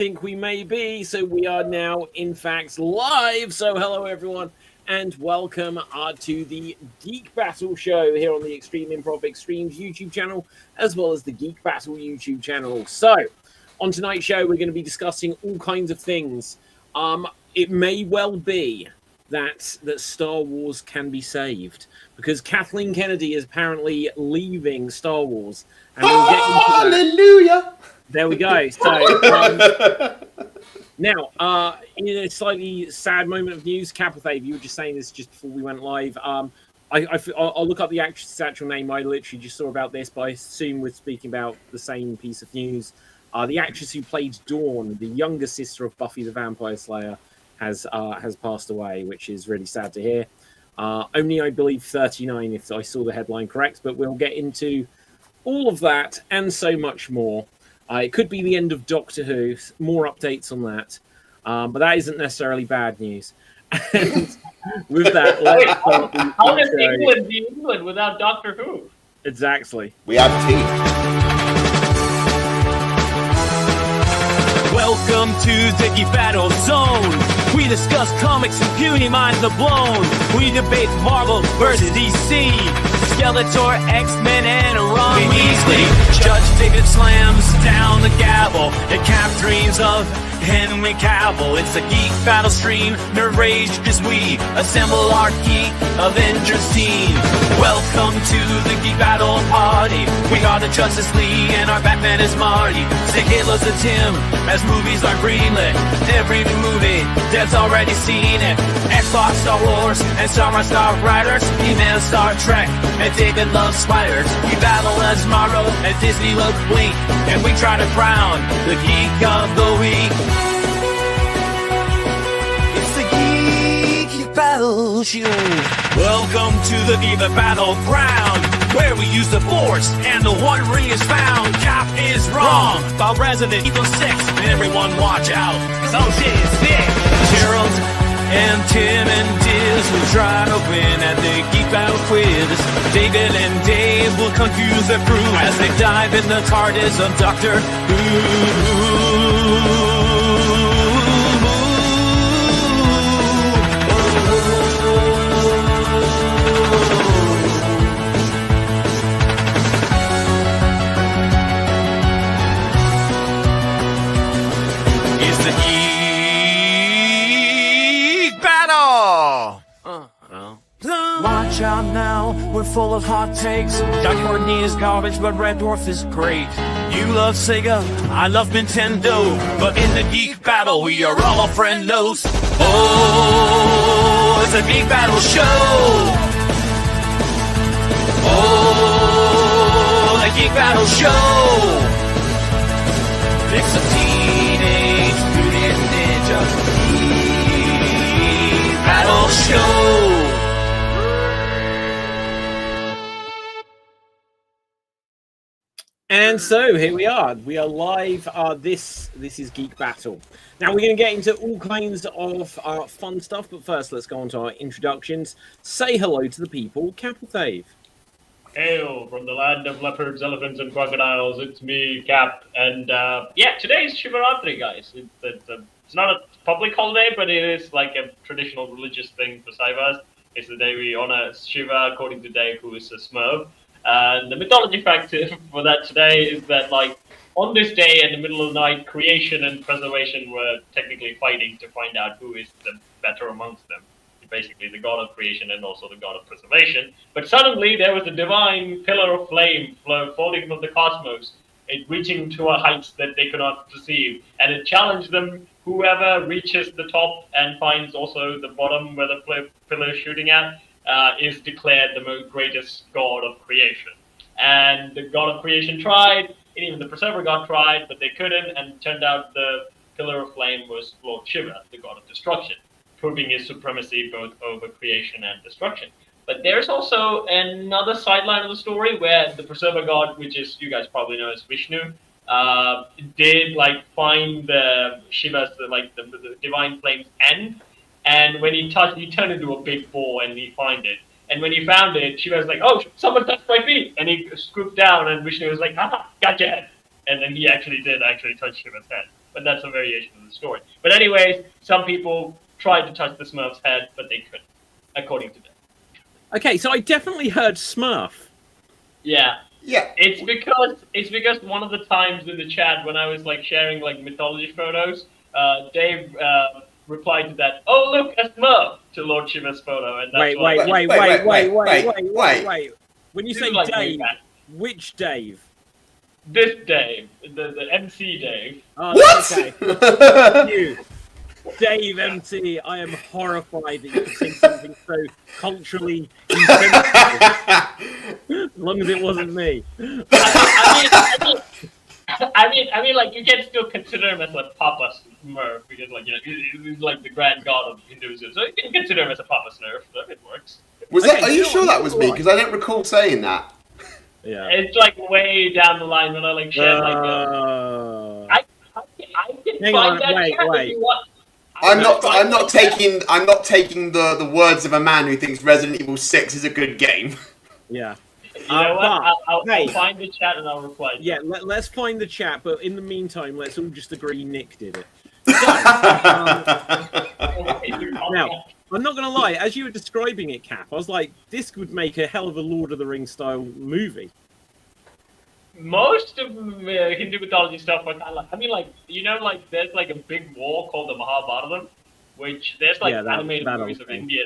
think we may be. So we are now, in fact, live. So hello, everyone, and welcome to the Geek Battle show here on the Extreme Improv Extremes YouTube channel, as well as the Geek Battle YouTube channel. So on tonight's show, we're going to be discussing all kinds of things. It may well be that Star Wars can be saved because Kathleen Kennedy is apparently leaving Star Wars. And we'll get into Hallelujah! There we go. So now, in a slightly sad moment of news, Kathleen, you were just saying this just before we went live. I'll look up the actress's actual name. I literally just saw about this, but I assume we're speaking about the same piece of news. The actress who played Dawn, the younger sister of Buffy the Vampire Slayer, has passed away, which is really sad to hear. Only, I believe, 39, if I saw the headline correct. But we'll get into all of that and so much more. It could be the end of Doctor Who. More updates on that. But that isn't necessarily bad news. And with that, let's start the How does England be England without Doctor Who? Exactly. We have tea. Welcome to the Geek Battle Zone. We discuss comics and puny minds are blown. We debate Marvel versus DC, Skeletor, X-Men, and Ron Weasley. Judge David slams down the gavel. It cap dreams of Henry Cavill. It's a Geek Battle stream. Nerd rage as we assemble our Geek Avengers team. Welcome to the Geek Battle party. We are the Justice League and our Batman is Marty. Sick Hitler's a Tim as movies are greenlit. Every new movie, Deb's already seen it. Xbox, Star Wars, and Star Wars Star Riders. He-Man, Star Trek, and David loves spiders. We battle as Morrow and Disney look bleak. And we try to crown the Geek of the Week. It's the Geek Battle Show. Welcome to the Geek Battleground, where we use the Force and the One Ring is found. Cap is wrong about Resident Evil 6. Everyone watch out, cause oh shit is thick. Gerald and Tim and Diz will try to win at the Geek Battle quiz. David and Dave will confuse their crew as they dive in the TARDIS of Doctor Who. Watch out now, we're full of hot takes. Doc Courtney is garbage, but Red Dwarf is great. You love Sega, I love Nintendo. But in the Geek Battle, we are all friendos. Oh, it's a Geek Battle show. Oh, the Geek Battle show. It's a Teenage Mutant Ninja Geek Battle show. And so here we are. We are live. This is Geek Battle. Now we're going to get into all kinds of fun stuff, but first let's go on to our introductions. Say hello to the people. Capital Dave. Hail from the land of leopards, elephants, and crocodiles. It's me, Cap, and yeah, today's Shivaratri, guys. It's not a public holiday, but it is like a traditional religious thing for Saivas. It's the day we honor Shiva, according to Dave, who is a Smurf. And the mythology factor for that today is that, like, on this day in the middle of the night, creation and preservation were technically fighting to find out who is the better amongst them. Basically, the god of creation and also the god of preservation. But suddenly, there was a divine pillar of flame floating from the cosmos, it reaching to a height that they could not perceive. And it challenged them, whoever reaches the top and finds also the bottom where the pillar is shooting at, is declared the most greatest god of creation. And the god of creation tried, and even the preserver god tried, but they couldn't, and it turned out the pillar of flame was Lord Shiva, the god of destruction, proving his supremacy both over creation and destruction. But there's also another sideline of the story where the preserver god, which is, you guys probably know as Vishnu, did like find the Shiva's, the divine flame's end. And when he turned into a big ball and he found it. And when he found it, Shiva was like, oh, someone touched my feet. And he scooped down and Vishnu was like, ah, gotcha. And then he actually did touch Shiva's head. but that's a variation of the story. But anyways, some people tried to touch the Smurf's head, but they couldn't, according to them. Okay, so I definitely heard Smurf. Yeah. Yeah. It's because one of the times in the chat when I was like sharing like mythology photos, Dave replied to that, "Oh look, a Smurf," to Lord Shiva's photo, and that's wait. When you say like Dave, which Dave? this Dave, the MC Dave. Oh, What? Okay. You, Dave MC, I am horrified that you could say something so culturally insensitive. As long as it wasn't me. I mean, like you can still consider him as a Papa Smurf because, like, you know, he's like the grand god of Hinduism, so you can consider him as a Papa Smurf. So it works. Are you sure that was me? Because I don't recall saying that. Yeah. It's like way down the line when I like shared like I can Hang find on, that wait, chat if wait. you want. I'm not taking the words of a man who thinks Resident Evil 6 is a good game. Yeah. You know what? I'll hey. find the chat and I'll reply. Yeah, let's find the chat, but in the meantime, let's all just agree Nick did it. Now, I'm not going to lie, as you were describing it, Cap, I was like, this would make a hell of a Lord of the Rings style movie. Most of Hindu mythology stuff are kind of like, I mean, like, you know, like, there's like a big war called the Mahabharata, which there's like animated movies of India.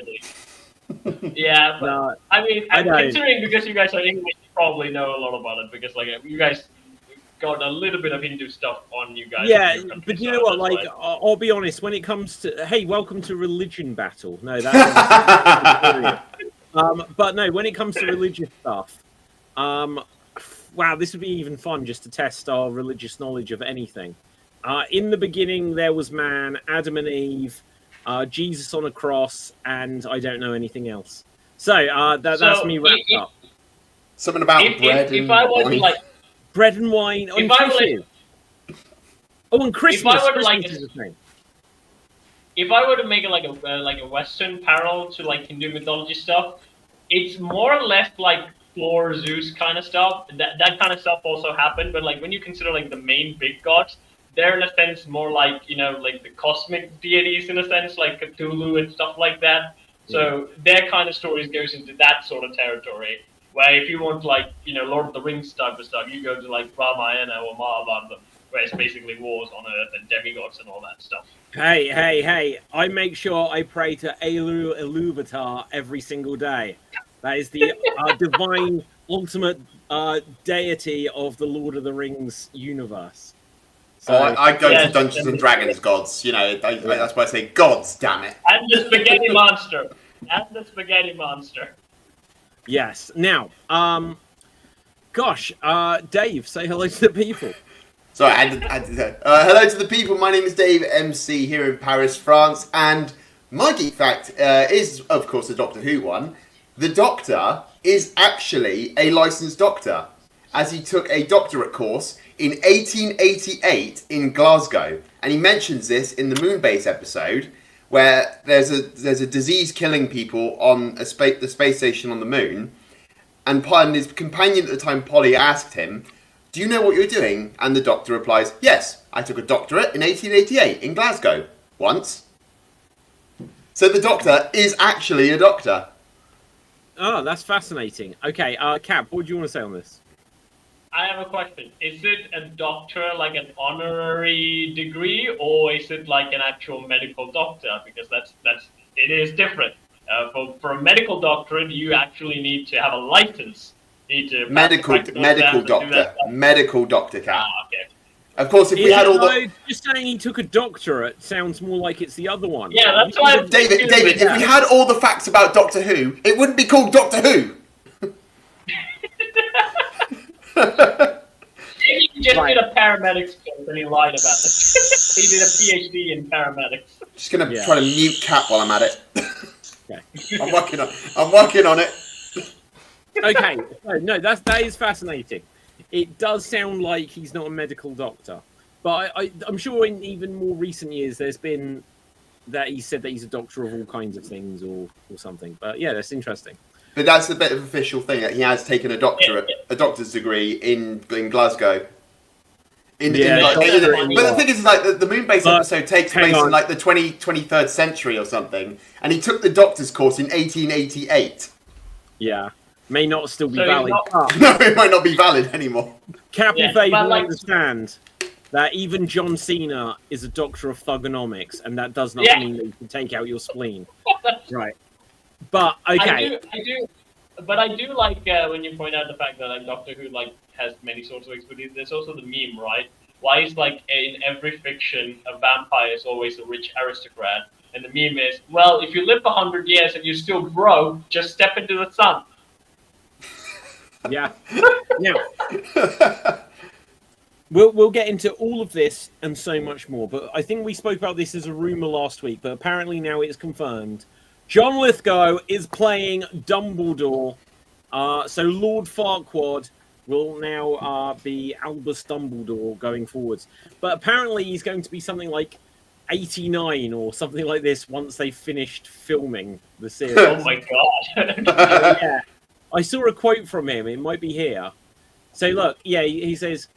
Yeah, but No, I mean, I know. considering because you guys are English, you probably know a lot about it because, like, you guys got a little bit of Hindu stuff on you guys. Yeah, but you know what? Like, I'll be honest. When it comes to, hey, welcome to Religion Battle. No, that's but no, when it comes to religious stuff, wow, this would be even fun just to test our religious knowledge of anything. In the beginning, there was man, Adam and Eve, Jesus on a cross, and I don't know anything else. So that's me wrapped up. Something about bread and wine. Like, bread and wine on fishes. And Christmas. Christmas is the thing. If I were to make it like a Western parallel to like Hindu mythology stuff, it's more or less like Thor, Zeus kind of stuff. That kind of stuff also happened, but like when you consider like the main big gods, they're in a sense more like, you know, like the cosmic deities in a sense, like Cthulhu and stuff like that. So their kind of stories goes into that sort of territory. Where if you want like, you know, Lord of the Rings type of stuff, you go to like Ramayana or Mahabharata, where it's basically wars on Earth and demigods and all that stuff. Hey! I make sure I pray to Elu Iluvatar every single day. That is the divine ultimate deity of the Lord of the Rings universe. So, I go to Dungeons and Dragons gods. You know, that's why I say gods. Damn it! And the spaghetti monster. And the spaghetti monster. Yes. Now, Dave, say hello to the people. Sorry, hello to the people. My name is Dave MC here in Paris, France, and my geek fact is, of course, a Doctor Who one. The Doctor is actually a licensed doctor, as he took a doctorate course in 1888 in Glasgow, and he mentions this in the Moonbase episode, where there's a disease killing people on the space station on the moon, and his companion at the time, Polly, asked him, "Do you know what you're doing?" And the Doctor replies, "Yes, I took a doctorate in 1888 in Glasgow once." So the Doctor is actually a doctor. Oh, that's fascinating. Okay, Cap, what do you want to say on this? I have a question. Is it a doctor, like an honorary degree, or is it like an actual medical doctor? Because it is different. For a medical doctorate, you actually need to have a license. You need to medical doctor, Cap. Okay. Of course, if we had all the... Just saying he took a doctorate sounds more like it's the other one. Yeah, that's why... David, if we had all the facts about Doctor Who, it wouldn't be called Doctor Who. He just did a paramedics course and he lied about it. He did a PhD in paramedics. Just going to try to mute Cap while I'm at it. Okay. I'm working on it. Okay, no, that is fascinating. It does sound like he's not a medical doctor, but I'm sure in even more recent years there's been that he said that he's a doctor of all kinds of things or something. But yeah, that's interesting. But that's a bit of official thing that he has taken a doctorate, a doctor's degree in Glasgow. Yeah, but the thing is, like, the moon base episode takes hang place in on. like the 23rd century or something, and he took the doctor's course in 1888. Yeah, may not still be So he's valid. not- But No, it might not be valid anymore. Captain Yeah, Faye but will like- understand that even John Cena is a doctor of thugonomics, and that does not Yeah. mean that you can take out your spleen. Right. But okay. I do, but I do like when you point out the fact that like Doctor Who like has many sorts of expertise. There's also the meme, right? Why is like in every fiction a vampire is always a rich aristocrat, and the meme is, well, if you live 100 years and you're still broke, just step into the sun. Yeah. Now, we'll get into all of this and so much more, but I think we spoke about this as a rumor last week, but apparently now it's confirmed. John Lithgow is playing Dumbledore. So Lord Farquaad will now be Albus Dumbledore going forwards. But apparently he's going to be something like 89 or something like this once they've finished filming the series. Oh my god. Yeah. I saw a quote from him. It might be here. So look, yeah, he says,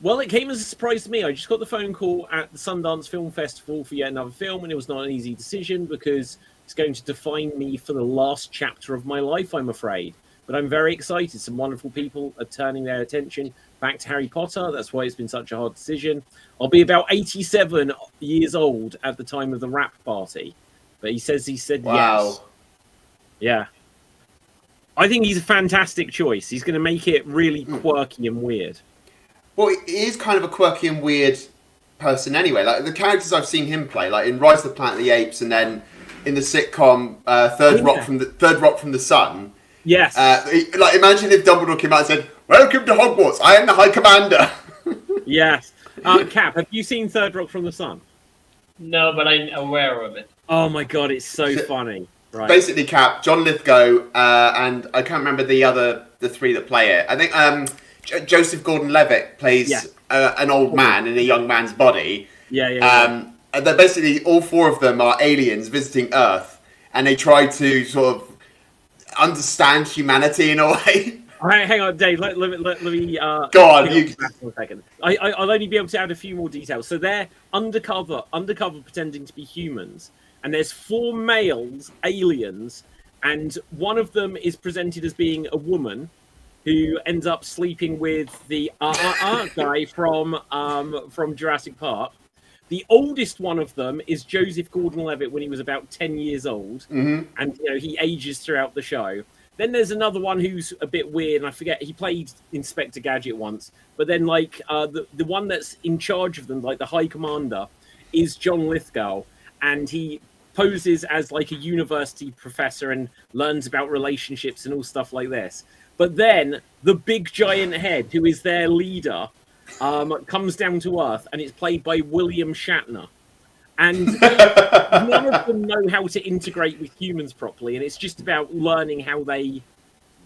well, it came as a surprise to me. I just got the phone call at the Sundance Film Festival for yet another film, and it was not an easy decision because it's going to define me for the last chapter of my life, I'm afraid. But I'm very excited. Some wonderful people are turning their attention back to Harry Potter. That's why it's been such a hard decision. I'll be about 87 years old at the time of the rap party. But he said Wow. yes. Yeah. I think he's a fantastic choice. He's going to make it really quirky and weird. Well, he is kind of a quirky and weird person anyway. Like the characters I've seen him play, like in Rise of the Planet of the Apes, and then in the sitcom Third Rock from the Sun. Yes. Like imagine if Dumbledore came out and said, "Welcome to Hogwarts. I am the High Commander." Yes. Cap, have you seen Third Rock from the Sun? No, but I'm aware of it. Oh my god, it's so funny. Right. Basically, Cap, John Lithgow, and I can't remember the three that play it. I think Joseph Gordon-Levitt plays an old man in a young man's body. Yeah. And they're basically all four of them are aliens visiting Earth, and they try to sort of understand humanity in a way. Hang on, Dave. Let me. Go on. You for a second. I'll only be able to add a few more details. So they're undercover, pretending to be humans, and there's 4 males, aliens, and one of them is presented as being a woman, who ends up sleeping with the guy from Jurassic Park. The oldest one of them is Joseph Gordon-Levitt when he was about 10 years old, and he ages throughout the show. Then there's another one who's a bit weird, and I forget, he played Inspector Gadget once. But then, like, the one that's in charge of them, like the High Commander, is John Lithgow, and he poses as, like, a university professor and learns about relationships and all stuff like this. But then the big giant head, who is their leader, comes down to Earth, and it's played by William Shatner. And none of them know how to integrate with humans properly, and it's just about learning how they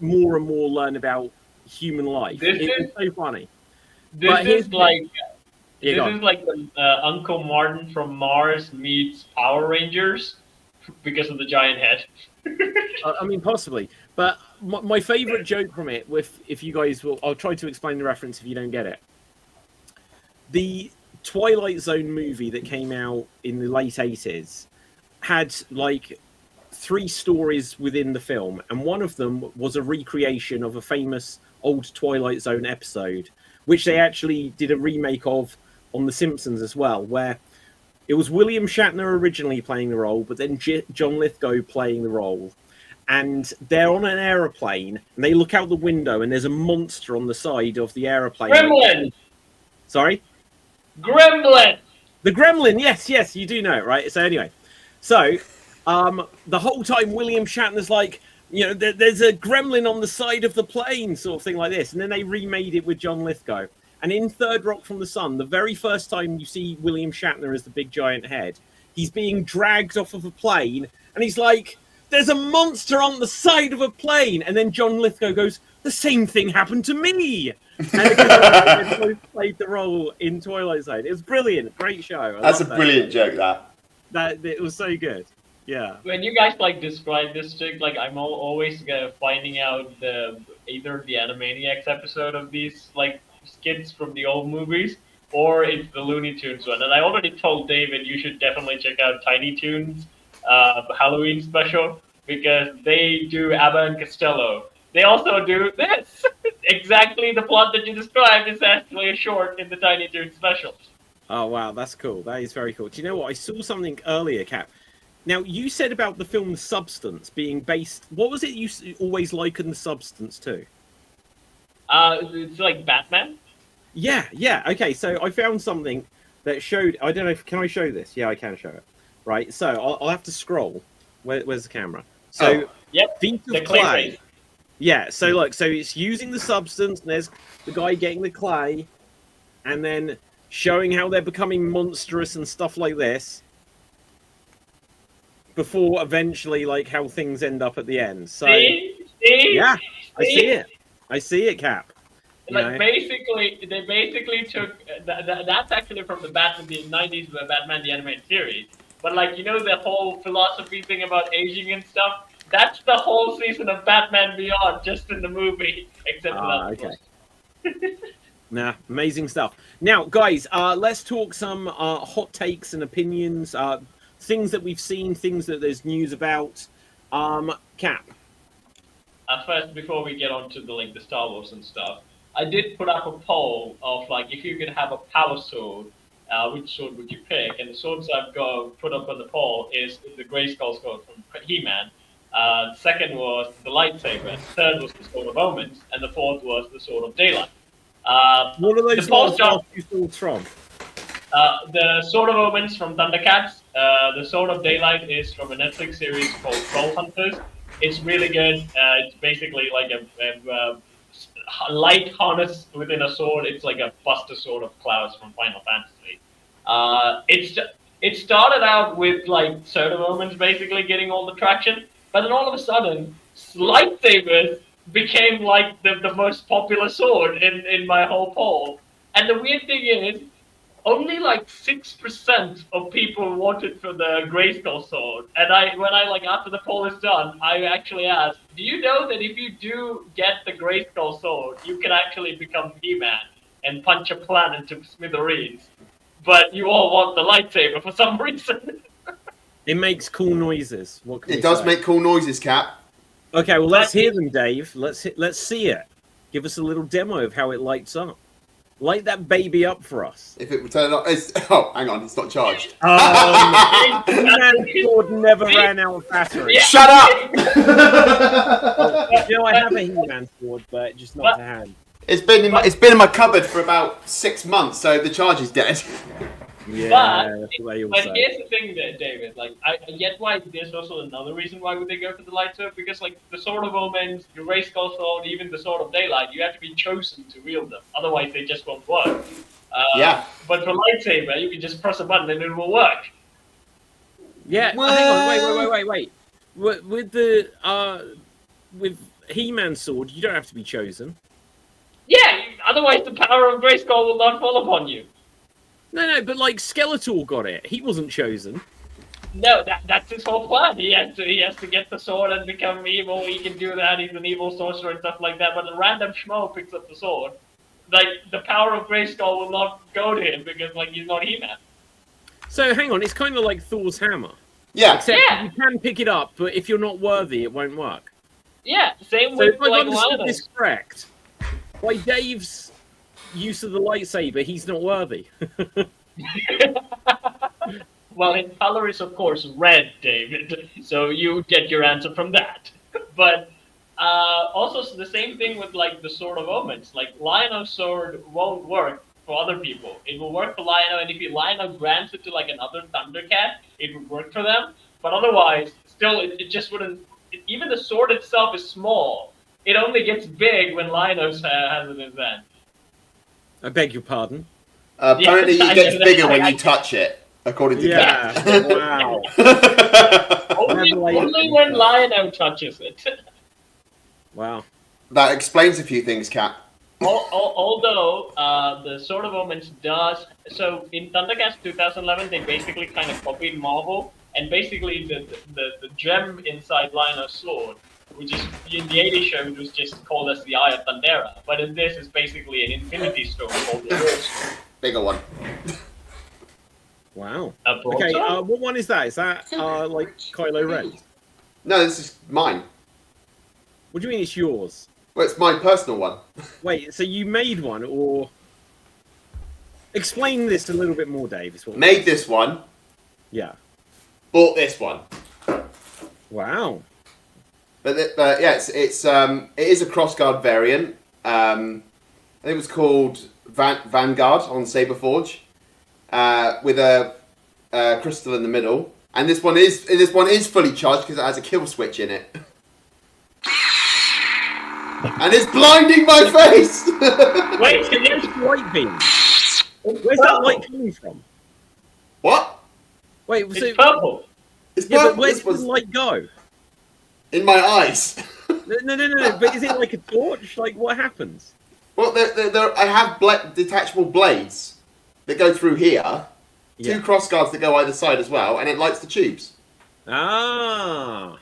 more and more learn about human life. It's so funny. This is like Uncle Martin from Mars meets Power Rangers because of the giant head. I mean, possibly. But my favorite joke from it, if you guys will, I'll try to explain the reference if you don't get it. The Twilight Zone movie that came out in the late 80s had like 3 stories within the film, and one of them was a recreation of a famous old Twilight Zone episode, which they actually did a remake of on The Simpsons as well, where it was William Shatner originally playing the role, but then John Lithgow playing the role. And they're on an aeroplane, and they look out the window, and there's a monster on the side of the aeroplane. Gremlin! Sorry? Gremlin! The Gremlin, yes, you do know it, right? So anyway, the whole time William Shatner's like, there's a gremlin on the side of the plane, sort of thing like this. And then they remade it with John Lithgow. And in Third Rock from the Sun, the very first time you see William Shatner as the big giant head, he's being dragged off of a plane, and he's like, there's a monster on the side of a plane. And then John Lithgow goes, the same thing happened to me. And they both played the role in Twilight Zone. It was brilliant. Great show. That's a brilliant joke, that. It was so good. Yeah. When you guys describe this chick, I'm always finding out either the Animaniacs episode of these skits from the old movies, or it's the Looney Tunes one. And I already told David you should definitely check out Tiny Toons Halloween special, because they do Abbott and Costello. They also do this. Exactly the plot that you described is actually a short in the Tiny Toons special. Oh wow, that's cool. That is very cool. Do you know what? I saw something earlier, Cap. Now you said about the film Substance being based. What was it you always likened the Substance to? It's like Batman. Yeah. Okay, so I found something that showed. I don't know. Can I show this? Yeah, I can show it. Right. So I'll have to scroll. Where's the camera? So Yep. feet The of clay clay. face. Yeah. So look. So it's using the substance. And there's the guy getting the clay, and then showing how they're becoming monstrous and stuff like this. Before eventually, like how things end up at the end. So See? yeah, I see it. I see it, Cap. You Like know? basically, they basically took that's actually from the Batman the '90s, the Batman the Animated Series. But like the whole philosophy thing about aging and stuff. That's the whole season of Batman Beyond, just in the movie, except for that. Okay. Nah, amazing stuff. Now, guys, let's talk some hot takes and opinions. Things that we've seen, things that there's news about. Cap. First, before we get on to the Star Wars and stuff, I did put up a poll of if you could have a power sword, which sword would you pick? And the swords I've got put up on the poll is the Grayskull sword from He-Man. Second was the lightsaber. Third was the Sword of Omens, and the fourth was the Sword of Daylight. What are those last two swords from? The Sword of Omens from Thundercats. The Sword of Daylight is from a Netflix series called Troll Hunters. It's really good. It's basically like a light harness within a sword. It's like a Buster Sword of Clouds from Final Fantasy. It started out with Sword of Omens basically getting all the traction, but then all of a sudden, lightsabers became the most popular sword in my whole poll. And the weird thing is, only 6% of people voted for the Grayskull sword. And after the poll is done, I actually asked, do you know that if you do get the Grayskull sword, you can actually become He-Man and punch a planet to smithereens? But you all want the lightsaber for some reason. It makes cool noises. What can It we does say? make cool noises, Cap. Okay, well, let's hear them, Dave. Let's see it. Give us a little demo of how it lights up. Light that baby up for us. If it would turn on, oh, hang on, it's not charged. He-Man sword never ran out of battery. Shut up! I have a He-Man sword, but just not to hand. It's been in my cupboard for about 6 months, so the charge is dead. Yeah, But here's here's the thing, there, David. I get why there's also another reason why would they go for the lightsaber, because the Sword of Omens, the Grayskull sword, even the Sword of Daylight, you have to be chosen to wield them. Otherwise, they just won't work. Yeah. But for lightsaber, you can just press a button and it will work. Yeah, hang on, wait. With the with He-Man sword, you don't have to be chosen. Yeah. Otherwise, the power of Grayskull will not fall upon you. No, but Skeletor got it. He wasn't chosen. No, that's his whole plan. He has to get the sword and become evil. He can do that. He's an evil sorcerer and stuff like that. But a random schmo picks up the sword. The power of Grayskull will not go to him because he's not He-Man. So hang on, it's kind of like Thor's hammer. Yeah. Except you can pick it up, but if you're not worthy, it won't work. Yeah, same So with if I've understood Lionel. this correct, by Dave's use of the lightsaber, he's not worthy. Well, his color is of course red, David. So you get your answer from that. But also the same thing with the Sword of Omens. Lionel's sword won't work for other people. It will work for Lionel, and if Lionel grants it to another Thundercat, it would work for them. But otherwise, still, it just wouldn't. Even the sword itself is small. It only gets big when Lionel has it in his hand. I beg your pardon. Apparently, Yes, it gets I- bigger when you touch it, according to Yeah. Wow. Only when Lionel touches it. Wow. That explains a few things, Cap. Although the Sword of Omens does, so in Thundercats 2011 they basically kind of copied Marvel, and basically the gem inside Lionel's sword, which is in the 80s show it was just called as the Eye of Thundera, but in this it's basically an Infinity Stone called the War Stone. bigger one. Wow. A Okay, broadsword? what one is that? Is that like Kylo Ren? No, this is mine. What do you mean it's yours? Well, it's my personal one. Wait, so you made one, or explain this a little bit more, Dave? Is what Made this one. Yeah. Bought this one. Wow. But yeah, it is a crossguard variant. I think it was called Vanguard on Saberforge, with a crystal in the middle. And this one is fully charged because it has a kill switch in it. And it's blinding my face. Wait, So where's the light beam? Where's that light coming from? What? Wait, so it's purple. It's yeah, but purple. where This does the was light go? in my eyes. No. But is it like a torch? Like what happens? Well, I have detachable blades that go through here. Yeah. Two crossguards that go either side as well, and it lights the tubes. Ah,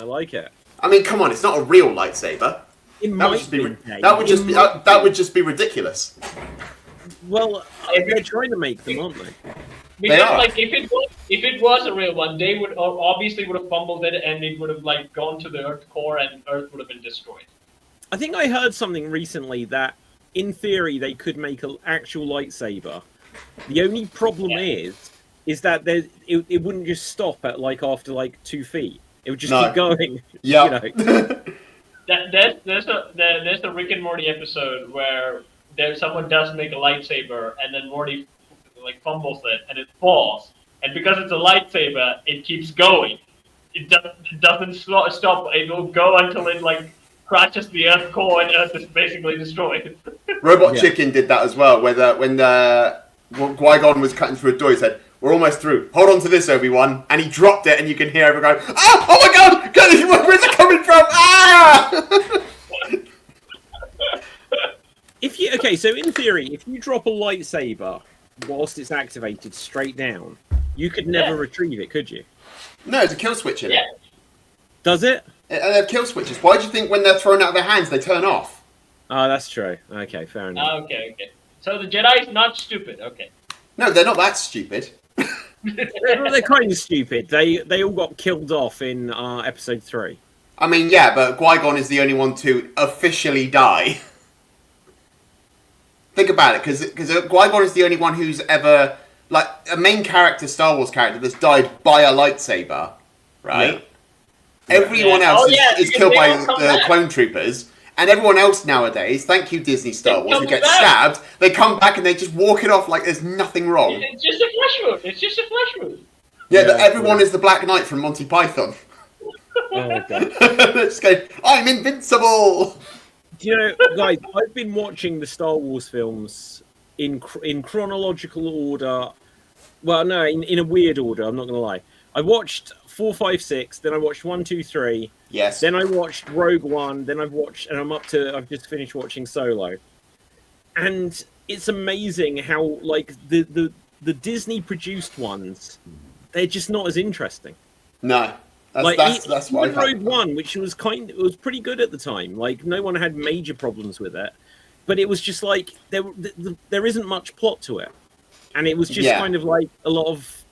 I like it. I mean, come on, it's not a real lightsaber. It That might would just be be. that would just be ridiculous. Well, they're trying to make them, aren't they? Because are. like if it was a real one, they would obviously would have fumbled it, and it would have like gone to the Earth core, and Earth would have been destroyed. I think I heard something recently that, in theory, they could make an actual lightsaber. The only problem is that it wouldn't just stop at like after like 2 feet. It would just keep going. Yeah. You know? There's a Rick and Morty episode where someone does make a lightsaber, and then Morty like fumbles it, and it falls. And because it's a lightsaber, it keeps going. It doesn't stop. It will go until it like crashes the Earth core, and Earth is basically destroyed. Robot Chicken did that as well, when Qui-Gon was cutting through a door, he said, "We're almost through. Hold on to this, Obi-Wan." And he dropped it, and you can hear everyone go, "Ah! Oh my God! Where's it coming from? Ah!" So in theory, if you drop a lightsaber whilst it's activated straight down, you could never retrieve it, could you? No, there's a kill switch in it. Does it? And they have kill switches. Why do you think when they're thrown out of their hands, they turn off? Oh, that's true. Okay, fair enough. Okay. So the Jedi's not stupid. Okay. No, they're not that stupid. They're kind of stupid. They all got killed off in episode 3. I mean, yeah, but Qui-Gon is the only one to officially die. Think about it, because Qui-Gon is the only one who's ever, like, a main character, Star Wars character, that's died by a lightsaber, right? Yeah. Everyone else is killed by the clone troopers, and everyone else nowadays, thank you Disney Star Wars, who gets stabbed, they come back and they just walk it off like there's nothing wrong. It's just a flesh wound. Yeah, everyone is the Black Knight from Monty Python. Oh, God. Just go, I'm invincible! Do you know, guys, I've been watching the Star Wars films in chronological order. Well, no, in a weird order, I'm not going to lie. I watched 4, 5, 6, then I watched 1, 2, 3. Yes. Then I watched Rogue One, then I've just finished watching Solo. And it's amazing how, like, the Disney produced ones, they're just not as interesting. No. That's why Rogue One, which was pretty good at the time. Like, no one had major problems with it, but it was just like there isn't much plot to it, and it was just kind of like a lot of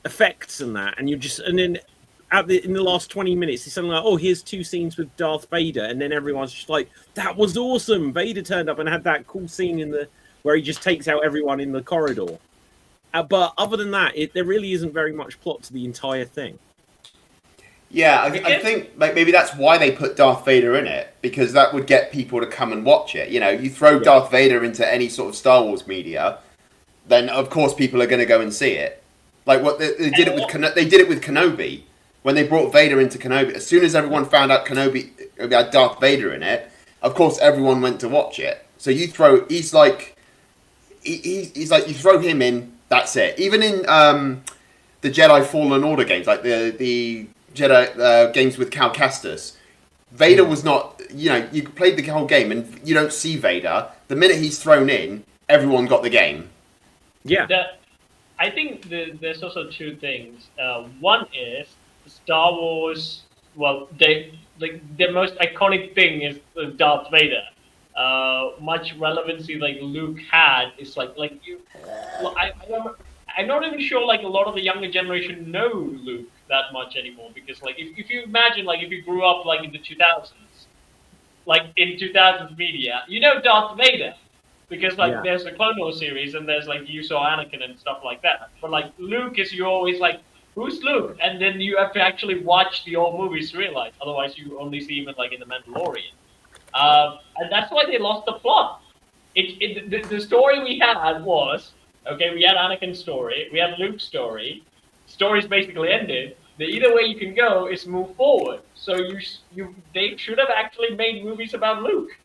effects and that, and then in the last 20 minutes, it's something like, oh, here's 2 scenes with Darth Vader, and then everyone's just like, that was awesome. Vader turned up and had that cool scene where he just takes out everyone in the corridor. But other than that, there really isn't very much plot to the entire thing. Yeah, I think like maybe that's why they put Darth Vader in it, because that would get people to come and watch it. You know, you throw Darth Vader into any sort of Star Wars media, then of course people are going to go and see it. Like what they did it with Kenobi when they brought Vader into Kenobi. As soon as everyone found out Kenobi had Darth Vader in it, of course everyone went to watch it. So you throw he's like you throw him in, that's it. Even in the Jedi Fallen Order games, like the Jedi games with Cal Kestis, Vader was not, you played the whole game and you don't see Vader. The minute he's thrown in, everyone got the game. Yeah. I think there's also 2 things. One is Star Wars. Well, the most iconic thing is Darth Vader. much relevancy like Luke had. It's like you. Well, I'm not even sure like a lot of the younger generation know Luke that much anymore because like if you imagine like if you grew up like in the 2000s, like in 2000s media, you know Darth Vader because like there's the Clone Wars series and there's like you saw Anakin and stuff like that. But like Luke is you always like who's Luke, and then you have to actually watch the old movies to realize. Otherwise, you only see him in, like in the Mandalorian. And that's why they lost the plot. The story we had was, okay, we had Anakin's story, we had Luke's story. Story's basically ended. The either way you can go is move forward. So they should have actually made movies about Luke.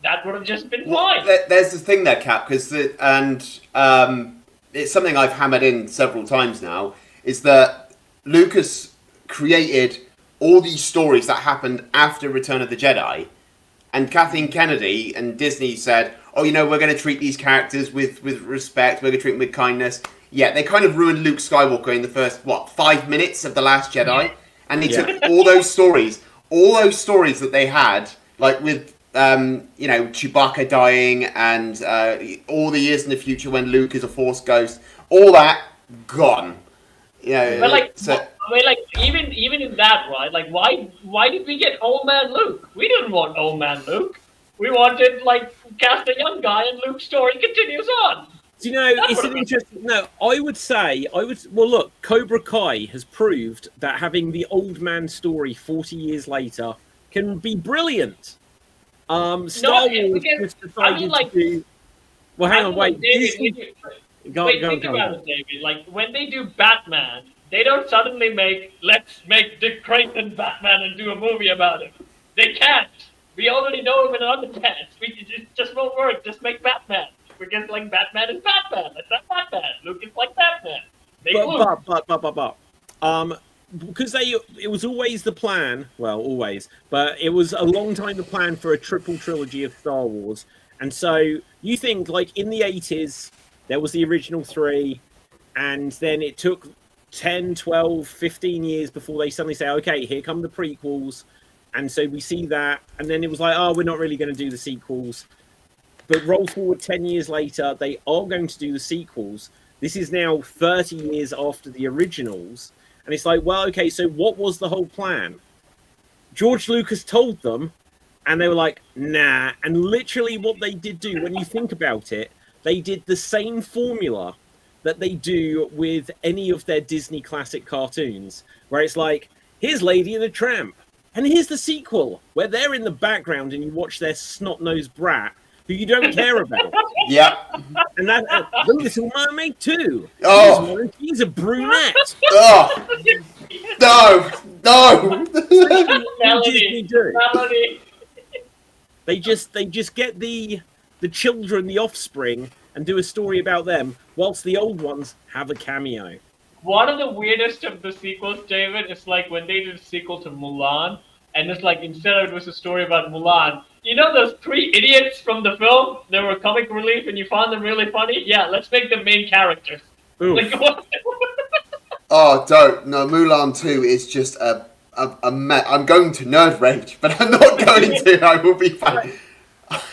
That would have just been fine. There's the thing there, Cap, because it's something I've hammered in several times now, is that Lucas created all these stories that happened after Return of the Jedi, and Kathleen Kennedy and Disney said, oh, you know, we're going to treat these characters with respect, we're going to treat them with kindness. Yeah, they kind of ruined Luke Skywalker in the first, 5 minutes of The Last Jedi, and they took all those stories that they had, like with, Chewbacca dying and all the years in the future when Luke is a Force ghost, all that, gone. But even in that, right? Like, why did we get old man Luke? We didn't want old man Luke. We wanted cast a young guy, and Luke's story continues on. Do you know? It's an interesting. No, I would. Well, look, Cobra Kai has proved that having the old man story 40 years later can be brilliant. Star Wars just decided to do. Well, hang on, wait. Think about it, David. Like when they do Batman, they don't suddenly let's make Dick Grayson Batman and do a movie about him. They can't. We already know him in Underpants. It just won't work. Just make Batman. Because Batman is Batman. That's not Batman. Luke is like Batman. Because it was always the plan. Well, always, but it was a long time the plan for a triple trilogy of Star Wars. And so you think in the 80s. There was the original 3, and then it took 10, 12, 15 years before they suddenly say, okay, here come the prequels. And so we see that, and then it was like, oh, we're not really going to do the sequels. But roll forward 10 years later, they are going to do the sequels. This is now 30 years after the originals. And it's like, well, okay, so what was the whole plan? George Lucas told them, and they were like, nah. And literally what they did do, when you think about it, they did the same formula that they do with any of their Disney classic cartoons, where it's like, here's Lady and the Tramp, and here's the sequel, where they're in the background and you watch their snot-nosed brat, who you don't care about. Yeah. And that, The Little Mermaid too. Oh. He's a brunette. Oh. No. Melody. They just get the children, the offspring, and do a story about them, whilst the old ones have a cameo. One of the weirdest of the sequels, David, is when they did a sequel to Mulan, and it's instead of it was a story about Mulan, you know those 3 idiots from the film? They were comic relief and you found them really funny? Yeah, let's make them main characters. Oh, don't. No, Mulan 2 is just a I'm going to nerd rage, but I'm not going to. I will be fine.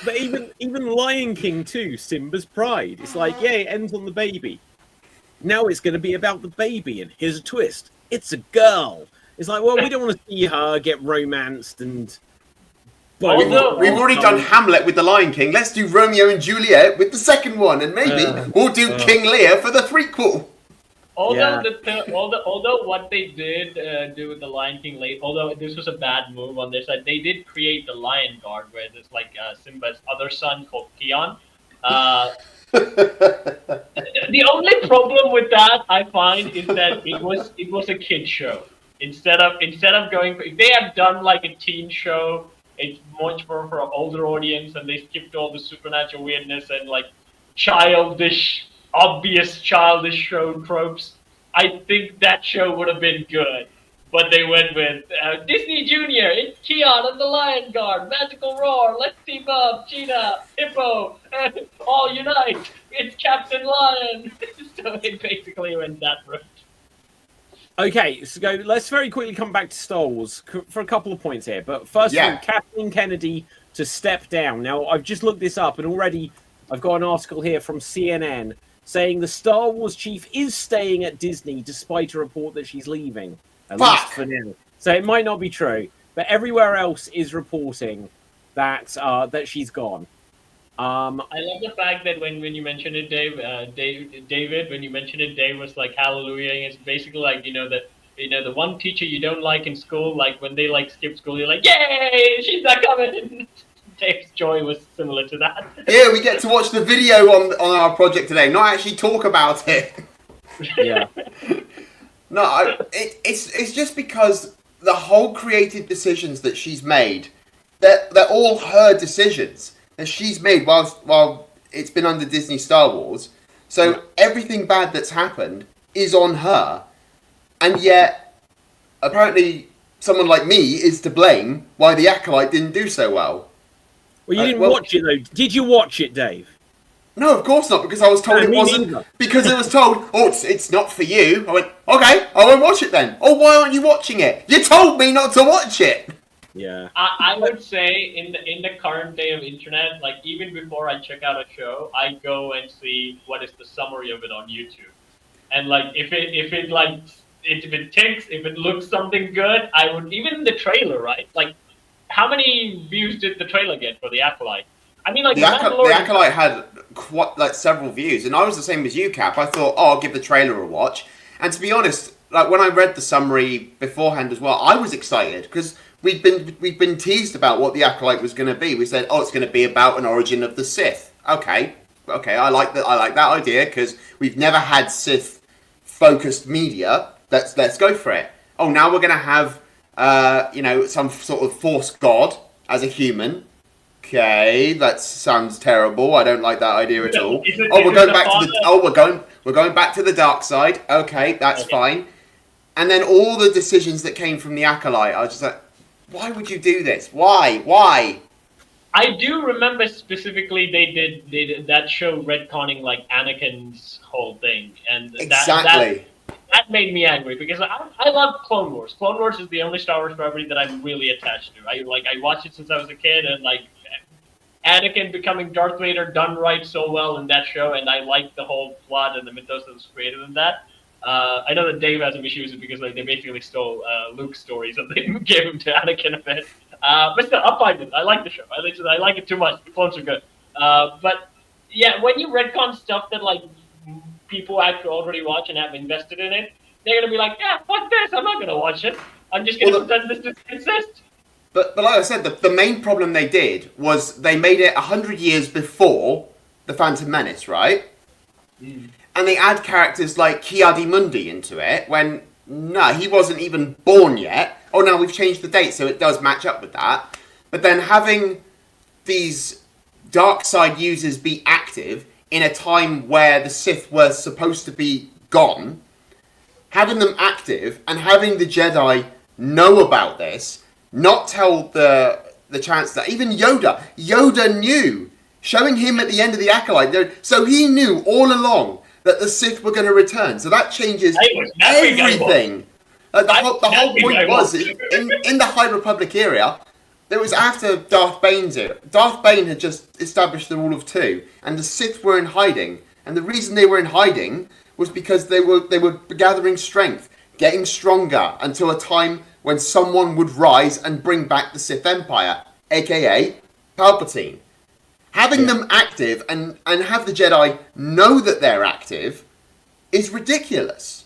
But even Lion King 2, Simba's Pride, it's like, yeah, it ends on the baby. Now it's going to be about the baby, and here's a twist. It's a girl. It's like, well, we don't want to see her get romanced and... We've already done Hamlet with the Lion King. Let's do Romeo and Juliet with the second one, and maybe we'll do King Lear for the threequel. Although what they did do with the Lion King late, although this was a bad move on their side, they did create the Lion Guard, where there's Simba's other son called Kion. The only problem with that I find is that it was a kid show. Instead of going, if they had done a teen show, it's much more for an older audience, and they skipped all the supernatural weirdness and obvious childish show tropes. I think that show would have been good, but they went with Disney Junior. It's Kion and the Lion Guard, magical roar. Let's team up, cheetah, hippo, all unite. It's Captain Lion. So it basically went that route. Okay, so let's very quickly come back to Star Wars for a couple of points here. But first of all, Kathleen Kennedy to step down. Now, I've just looked this up, and already I've got an article here from CNN saying the Star Wars chief is staying at Disney despite a report that she's leaving, at least for now. So it might not be true, but everywhere else is reporting that that she's gone. I love the fact that when you mentioned it, David, when you mentioned it, Dave was like hallelujah. It's basically like the one teacher you don't like in school, like when they like skip school, you're like, yay, she's not coming. Dave's joy was similar to that. Yeah, we get to watch the video on our project today, not actually talk about it. Yeah. No, it's just because the whole creative decisions that she's made, they're all her decisions that she's made while it's been under Disney Star Wars. So everything bad that's happened is on her. And yet, apparently, someone like me is to blame why the Acolyte didn't do so well. Well, you didn't watch it, though. Did you watch it, Dave? No, of course not, because I was told it wasn't. Neither. Because it was told, oh, it's not for you. I went, okay, I won't watch it then. Oh, why aren't you watching it? You told me not to watch it. Yeah. I would say in the current day of internet, like even before I check out a show, I go and see what is the summary of it on YouTube. And like if it looks something good, I would, even the trailer, right? Like, how many views did the trailer get for the Acolyte? I mean, like the Acolyte had quite like several views, and I was the same as you, Cap. I thought, oh, I'll give the trailer a watch. And to be honest, like when I read the summary beforehand as well, I was excited because we've been teased about what the Acolyte was going to be. We said, oh, it's going to be about an origin of the Sith. Okay, I like that idea because we've never had Sith focused media. Let's go for it. Oh, now we're going to have some sort of Force god as a human. Okay, that sounds terrible. I don't like that idea at all. We're going back to the dark side. Okay, that's fine. And then all the decisions that came from the Acolyte, I was just like, why would you do this? Why? I do remember specifically they did that show retconning like Anakin's whole thing, and exactly. That made me angry because I love Clone Wars. Clone Wars is the only Star Wars property that I'm really attached to. I watched it since I was a kid, and like Anakin becoming Darth Vader done right so well in that show, and I like the whole plot and the mythos that was created in that. I know that Dave has some issues with it because like they basically stole Luke's stories and they gave him to Anakin a bit. But still, I'm fine with it. I like the show. I like it too much. The clones are good. But yeah, when you retcon stuff that like people actually already watch and have invested in it, they're gonna be like, yeah, fuck this. I'm not gonna watch it. I'm just gonna pretend this doesn't exist. But like I said, the main problem they did was they made it 100 years before the Phantom Menace, right? Mm. And they add characters like Ki-Adi-Mundi into it when, no, he wasn't even born yet. Oh, no, we've changed the date, so it does match up with that. But then having these dark side users be active in a time where the Sith were supposed to be gone, having them active and having the Jedi know about this, not tell the Chancellor, even Yoda knew, showing him at the end of the Acolyte, so he knew all along that the Sith were going to return. So that changes everything. The whole point was, in the High Republic era, it was after Darth Bane's era. Darth Bane had just established the rule of two, and the Sith were in hiding. And the reason they were in hiding was because they were gathering strength, getting stronger, until a time when someone would rise and bring back the Sith Empire, a.k.a. Palpatine. Having them active and have the Jedi know that they're active is ridiculous.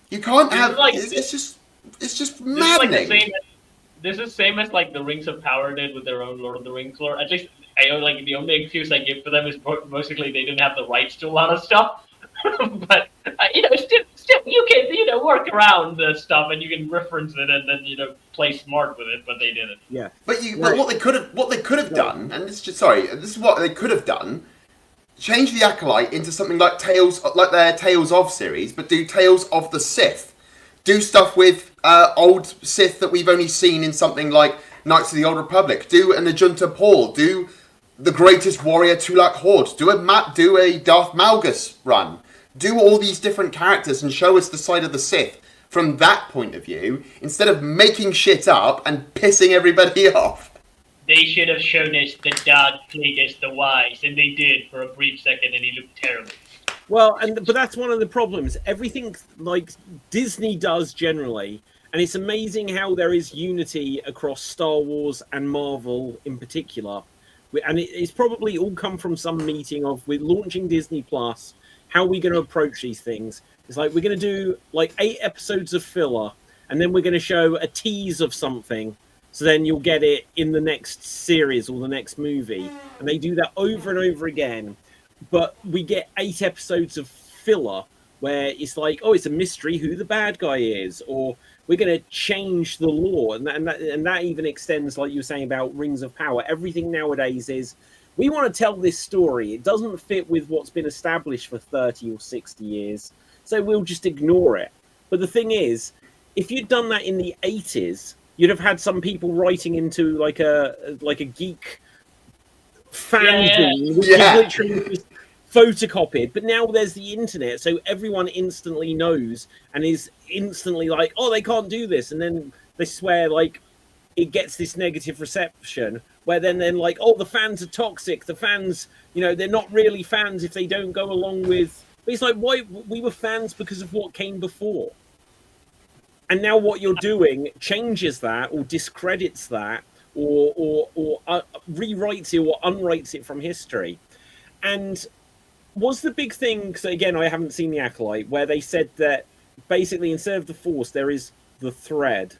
You can't have... It's just maddening. This is same as like the Rings of Power did with their own Lord of the Rings lore. At least I know like the only excuse I give for them is basically they didn't have the rights to a lot of stuff. But still you can work around the stuff and you can reference it and then play smart with it. But they didn't. Yeah. But what they could have done, and this is what they could have done. Change the Acolyte into something like their Tales of series, but do Tales of the Sith. Do stuff with old Sith that we've only seen in something like Knights of the Old Republic. Do an Ajunta Paul. Do the Greatest Warrior Tulak Horde. Do a Darth Malgus run. Do all these different characters and show us the side of the Sith from that point of view, instead of making shit up and pissing everybody off. They should have shown us the dark Plagueis the Wise, and they did for a brief second, and he looked terrible. Well, but that's one of the problems. Everything like Disney does generally, and it's amazing how there is unity across Star Wars and Marvel in particular. And it's probably all come from some meeting of we're launching Disney Plus. How are we going to approach these things? It's like we're going to do like 8 episodes of filler, and then we're going to show a tease of something. So then you'll get it in the next series or the next movie. And they do that over and over again. But we get 8 episodes of filler where it's like, oh, it's a mystery who the bad guy is, or we're going to change the lore. And that even extends, like you were saying about Rings of Power. Everything nowadays is, we want to tell this story. It doesn't fit with what's been established for 30 or 60 years. So we'll just ignore it. But the thing is, if you'd done that in the 80s, you'd have had some people writing into like a geek fanzine, which is literally just photocopied. But now there's the internet, so everyone instantly knows and is instantly like, oh, they can't do this, and then they swear like it gets this negative reception where then like, oh, the fans are toxic, the fans, they're not really fans if they don't go along with. But it's like, why? We were fans because of what came before, and now what you're doing changes that or discredits that or rewrites it or unwrites it from history. And was the big thing, because again, I haven't seen The Acolyte, where they said that basically instead of the Force, there is the thread.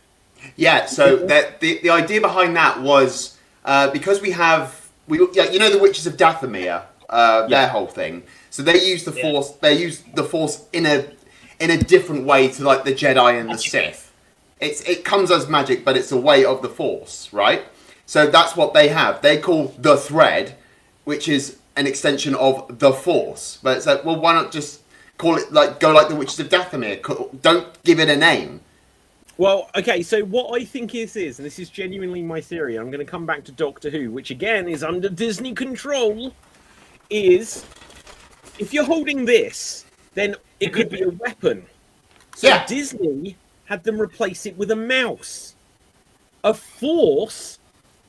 Yeah, so the idea behind that was because the Witches of Dathomir, their whole thing. So they use the Force. They use the Force in a different way to like the Jedi and the Sith. It comes as magic, but it's a way of the Force, right? So that's what they have. They call the thread, which is an extension of the Force. But it's like, well, why not just call it go like the Witches of Dathomir? Don't give it a name. Well, okay, so what I think is, and this is genuinely my theory, I'm going to come back to Doctor Who, which again is under Disney control, is if you're holding this, then it could be a weapon. So Disney had them replace it with a mouse. A Force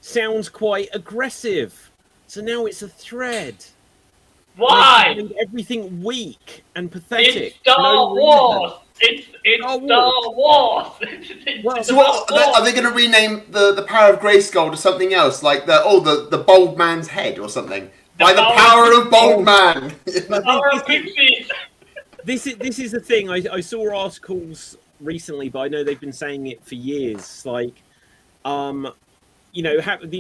sounds quite aggressive. So now it's a thread. Why? Everything weak and pathetic. It's Star Wars. It's Star Wars. Are they going to rename the Power of Grayskull to something else, like the Bold Man's Head or something? By the power of Bold Man. This is the thing. I saw articles recently, but I know they've been saying it for years. Like, the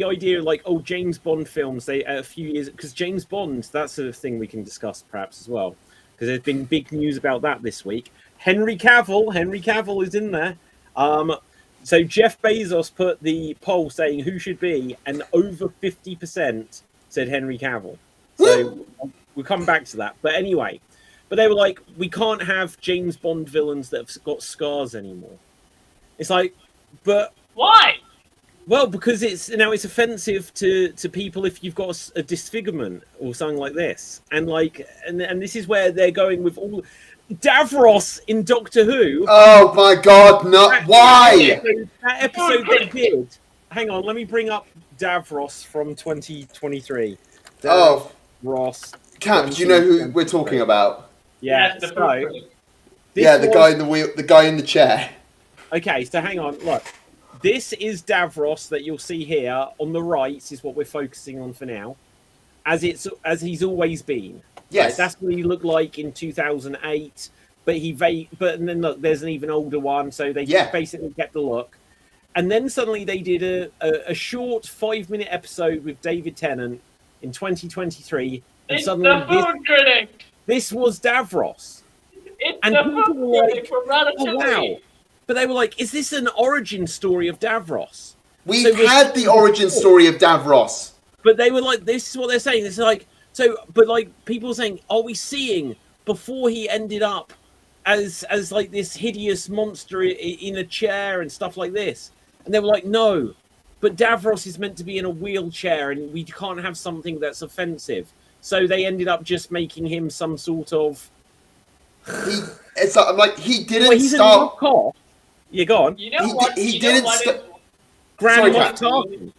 idea like, oh, James Bond films, they a few years, because James Bond, that's a thing we can discuss perhaps as well, because there's been big news about that this week. Henry Cavill is in there. So Jeff Bezos put the poll saying who should be, and over 50% said Henry Cavill. So we'll come back to that. But anyway, they were like, we can't have James Bond villains that have got scars anymore. It's like, but why? Well, because it's offensive to people if you've got a disfigurement or something like this, and this is where they're going with all Davros in Doctor Who. Oh my God! Why? That episode they did. Hang on, let me bring up Davros from 2023. Davros. Cap, do you know who we're talking about? Yeah. The guy in the chair. Okay, so hang on. Look, this is Davros that you'll see here on the right. Is what we're focusing on for now, as he's always been. Yes, right? That's what he looked like in 2008. But and then look, there's an even older one. So they basically kept the look. And then suddenly they did a short 5-minute episode with David Tennant in 2023. And suddenly this was Davros. It's and the people were like, from Ratatouille. oh, wow. But they were like, is this an origin story of Davros? We've had the origin story of Davros. But they were like, this is what they're saying. It's like, but like people were saying, are we seeing before he ended up as like this hideous monster in a chair and stuff like this? And they were like, no, but Davros is meant to be in a wheelchair and we can't have something that's offensive. So they ended up just making him some sort of... he didn't start... You're gone. You know what? He didn't start... Grand Moff Tarkin.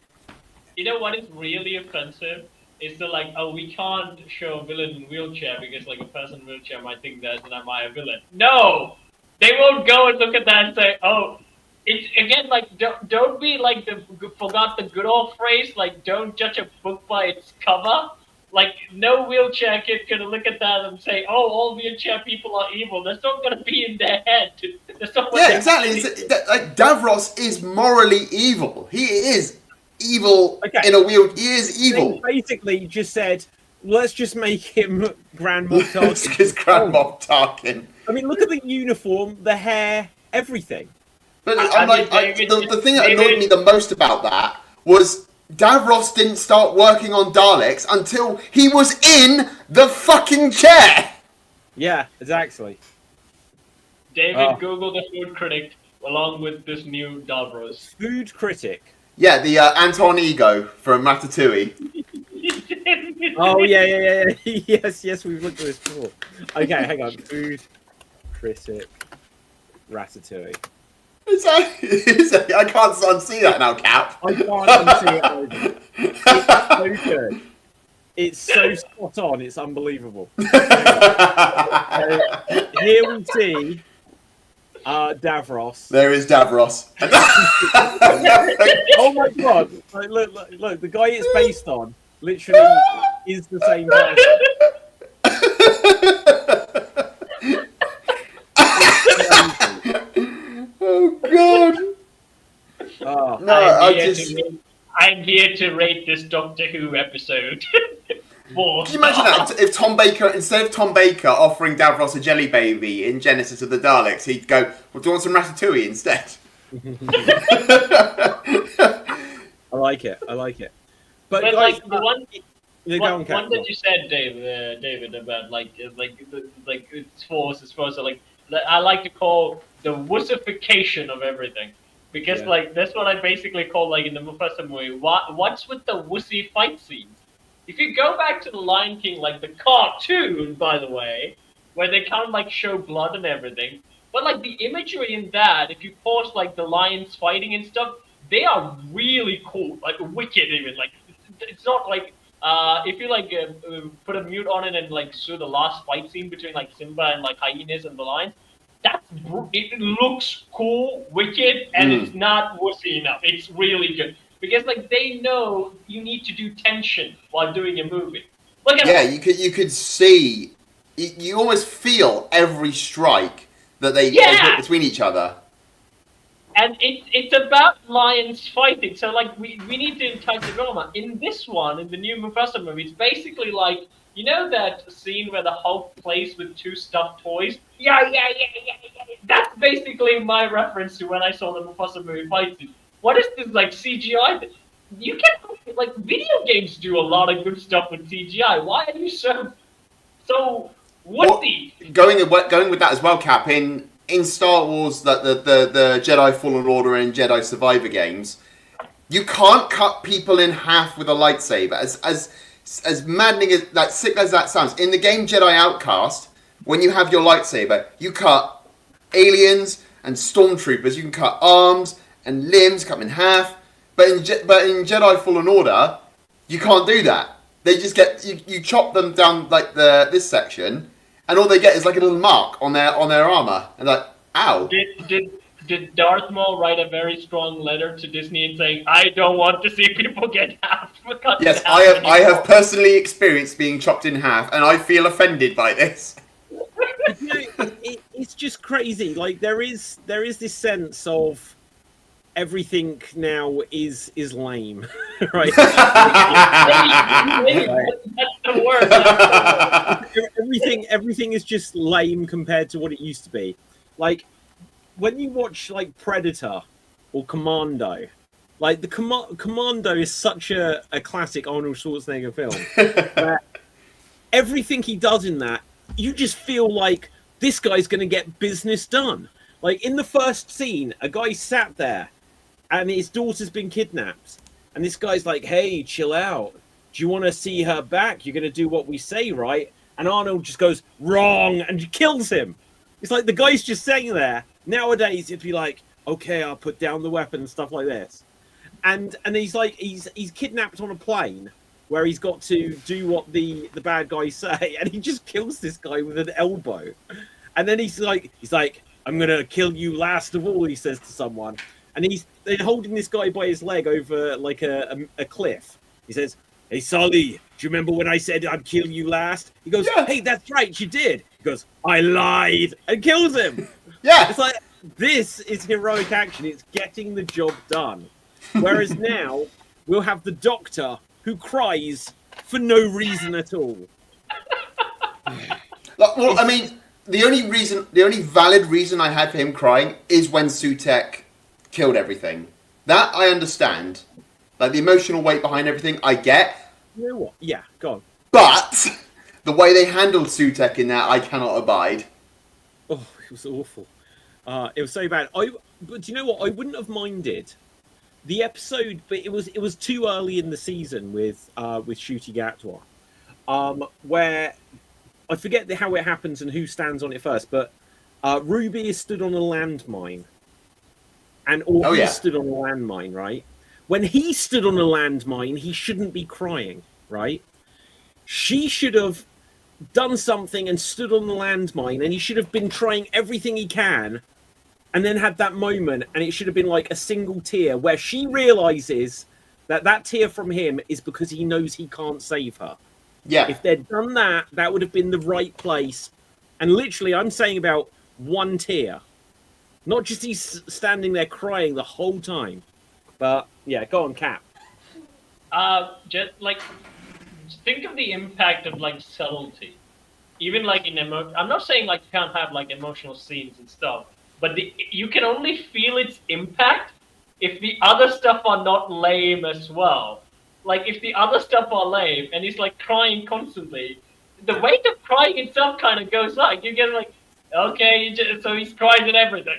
You know what is really offensive? Is the like, oh, we can't show a villain in wheelchair because like a person in wheelchair might think that am I a villain? No, they won't go and look at that and say, oh, it's again like don't be like forgot the good old phrase like don't judge a book by its cover. Like no wheelchair kid gonna look at that and say, oh, all wheelchair people are evil. That's not gonna be in their head. That's not what Yeah, exactly. Like Davros is morally evil. He is evil in a wheel. He is evil. They basically just said, let's just make him Grand Moff Tarkin. His Grand Moff Tarkin. I mean, look at the uniform, the hair, everything. But the thing that annoyed me the most about that was Davros didn't start working on Daleks until he was in the fucking chair. Yeah, exactly. David, Google the food critic along with this new Davros. Food critic. Yeah, the Anton Ego from Ratatouille. Oh, yeah. Yes, we've looked at this before. Okay, hang on. Food critic Ratatouille. I can't unsee that now, Cap. I can't unsee it either. It's so good. It's so spot on. It's unbelievable. Here we see Davros. There is Davros. Oh my god! Like, look! The guy it's based on literally is the same person. Oh god! Oh. No, I'm here to rate this Doctor Who episode. Can you imagine that if Tom Baker, instead of Tom Baker offering Davros a jelly baby in Genesis of the Daleks, he'd go, "Well, do you want some ratatouille instead?" I like it. But guys, like the one that you said, David, about like it's force, so like I like to call the wussification of everything. Because like that's what I basically call like in the first movie. What's with the wussy fight scenes? If you go back to the Lion King, like the cartoon, by the way, where they kind of like show blood and everything, but like the imagery in that, if you pause like the lions fighting and stuff, they are really cool, like wicked even. Like it's not like if you like put a mute on it and like show the last fight scene between like Simba and like hyenas and the lions. It looks cool, wicked, and it's not wussy enough. It's really good because, like, they know you need to do tension while doing a movie. Look at you could see, you almost feel every strike that they put between each other. And it's about lions fighting, so like we need to entice the drama. In this one, in the new Mufasa movie, it's basically like. You know that scene where the Hulk plays with two stuffed toys? Yeah. That's basically my reference to when I saw the Mufasa movie fight scene. What is this, like, CGI? You can, like, video games do a lot of good stuff with CGI. Why are you so wussy? Going with that as well, Cap, in Star Wars, the Jedi Fallen Order and Jedi Survivor games, you can't cut people in half with a lightsaber. As maddening as that, sick as that sounds, in the game Jedi Outcast, when you have your lightsaber, you cut aliens and stormtroopers. You can cut arms and limbs, cut them in half. But in Jedi Fallen Order, you can't do that. They just get you chop them down like this section, and all they get is like a little mark on their armor, and like, ow. Did Darth Maul write a very strong letter to Disney and saying, "I don't want to see people get cut Yes, in half I have personally experienced being chopped in half, and I feel offended by this. It's just crazy. Like there is this sense of everything now is lame, right? That's the word. Everything is just lame compared to what it used to be. Like. When you watch like Predator or Commando, like the Commando is such a classic Arnold Schwarzenegger film. Where everything he does in that, you just feel like this guy's going to get business done. Like in the first scene, a guy sat there and his daughter's been kidnapped. And this guy's like, hey, chill out. Do you want to see her back? You're going to do what we say, right? And Arnold just goes, wrong, and kills him. It's like the guy's just sitting there. Nowadays, it'd be like, okay, I'll put down the weapon and stuff like this. and he's like he's kidnapped on a plane where he's got to do what the bad guys say, and he just kills this guy with an elbow. And then he's like, I'm gonna kill you last of all, he says to someone. And they're holding this guy by his leg over like a cliff. He says, "Hey Sully, do you remember when I said I'd kill you last?" He goes, Yeah. "Hey, that's right, you did." He goes, "I lied," and kills him. Yeah. It's like, this is heroic action. It's getting the job done. Whereas now we'll have the Doctor who cries for no reason at all. Well, I mean, the only valid reason I had for him crying is when Sutek killed everything. That I understand. Like, the emotional weight behind everything, I get. You know what? Yeah, go on. But the way they handled Sutek in that, I cannot abide. Oh, it was awful. It was so bad. But do you know what? I wouldn't have minded the episode, but it was too early in the season with Ncuti Gatwa, where I forget how it happens and who stands on it first, but Ruby is stood on a landmine, and he stood on a landmine, right? When he stood on a landmine, he shouldn't be crying, right? She should have done something and stood on the landmine, and he should have been trying everything he can, and then had that moment, and it should have been like a single tear where she realizes that tear from him is because he knows he can't save her. Yeah. If they'd done that, that would have been the right place. And literally, I'm saying about one tear. Not just he's standing there crying the whole time. But, yeah, go on, Cap. Just, like, think of the impact of, like, subtlety. Even, like, I'm not saying, like, you can't have, like, emotional scenes and stuff, but you can only feel its impact if the other stuff are not lame as well. Like, if the other stuff are lame and he's, like, crying constantly, the weight of crying itself kind of goes up. You get, like, okay, so he's crying and everything.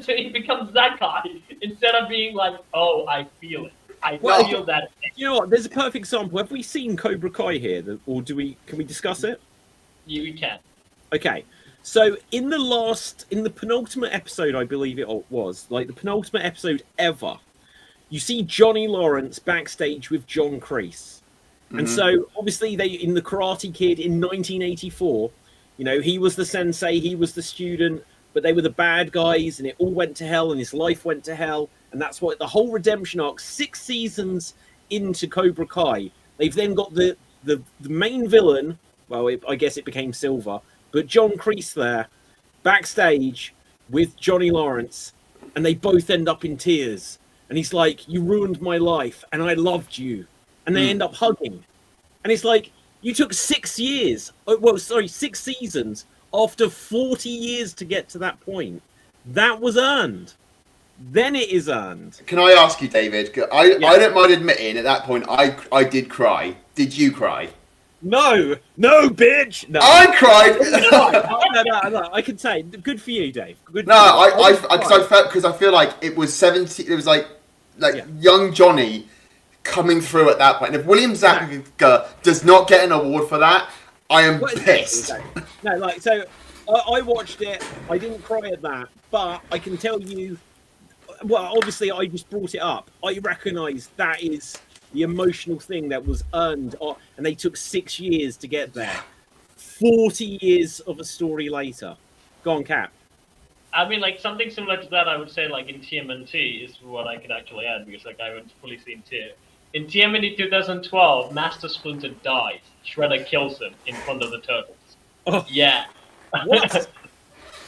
So he becomes that guy instead of being like, oh, I feel it. I feel that. You know what? There's a perfect example. Have we seen Cobra Kai here? Or can we discuss it? You can. Okay. So in the penultimate episode, I believe it was, like the penultimate episode ever, you see Johnny Lawrence backstage with John Kreese. Mm-hmm. And so obviously in the Karate Kid in 1984, you know, he was the sensei, he was the student, but they were the bad guys, and it all went to hell, and his life went to hell. And that's what the whole redemption arc, 6 seasons into Cobra Kai, they've then got the main villain, well, I guess it became Silver, but John Kreese there, backstage with Johnny Lawrence, and they both end up in tears. And he's like, you ruined my life, and I loved you. And they end up hugging. And it's like, you took 6 years, 6 seasons, after 40 years to get to that point. That was earned. Then it is earned. Can I ask you, David? I don't mind admitting at that point I did cry. Did you cry? No, bitch. No, I cried. No. I can say, good for you, Dave. Good. Because I feel like it was 70. It was like young Johnny coming through at that point. And if William Zabka does not get an award for that, I am pissed. No, like, so I watched it. I didn't cry at that, but I can tell you. Well, obviously, I just brought it up. I recognise that is the emotional thing that was earned, and they took 6 years to get there. 40 years of a story later. Go on, Cap. I mean, like, something similar to that, I would say, like, in TMNT is what I could actually add, because, like, I haven't fully seen TMNT. In TMNT 2012, Master Splinter dies. Shredder kills him in front of the Turtles. Oh. Yeah. What?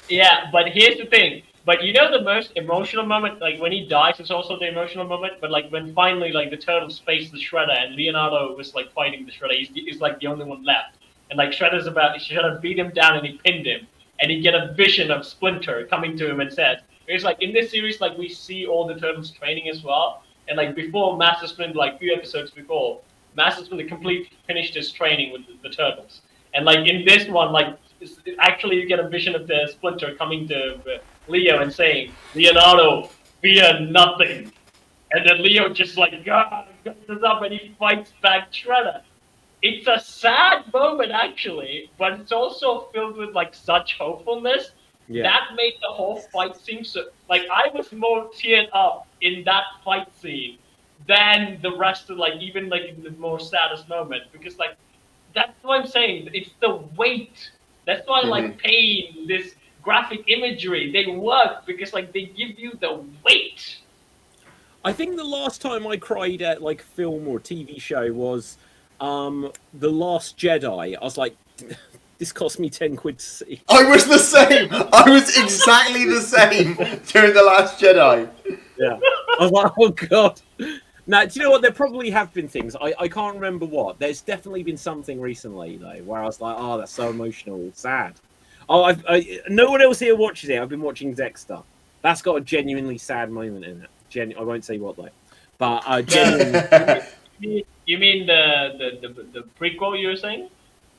Yeah, but here's the thing. But you know the most emotional moment, like when he dies, is also the emotional moment. But like when finally, like the Turtles face the Shredder, and Leonardo was like fighting the Shredder, he's like the only one left. And like Shredder beat him down and he pinned him, and he get a vision of Splinter coming to him and says, it's like in this series, like we see all the Turtles training as well. And like before Master Splinter, like a few episodes before, Master Splinter finished his training with the Turtles. And like in this one, like actually you get a vision of the Splinter coming to Leo and saying, Leonardo, fear nothing. And then Leo just like, God, goes up and he fights back Shredder. It's a sad moment actually, but it's also filled with like such hopefulness, Yeah. That made the whole fight seem so. Like I was more teared up in that fight scene than the rest of even in the more saddest moment because that's what I'm saying. It's the weight. That's why pain, this graphic imagery, they work because they give you the weight. I think the last time I cried at like a film or TV show was The Last Jedi. I was like, this cost me 10 quid to see. I was the same. I was exactly the same during The Last Jedi. Yeah. I was like, oh god. Now, do you know what? There probably have been things. I can't remember what. There's definitely been something recently though where I was like, oh, that's so emotional, sad. Oh, no one else here watches it. I've been watching Dexter. That's got a genuinely sad moment in it. I won't say what though, but genuinely. You mean the prequel you were saying?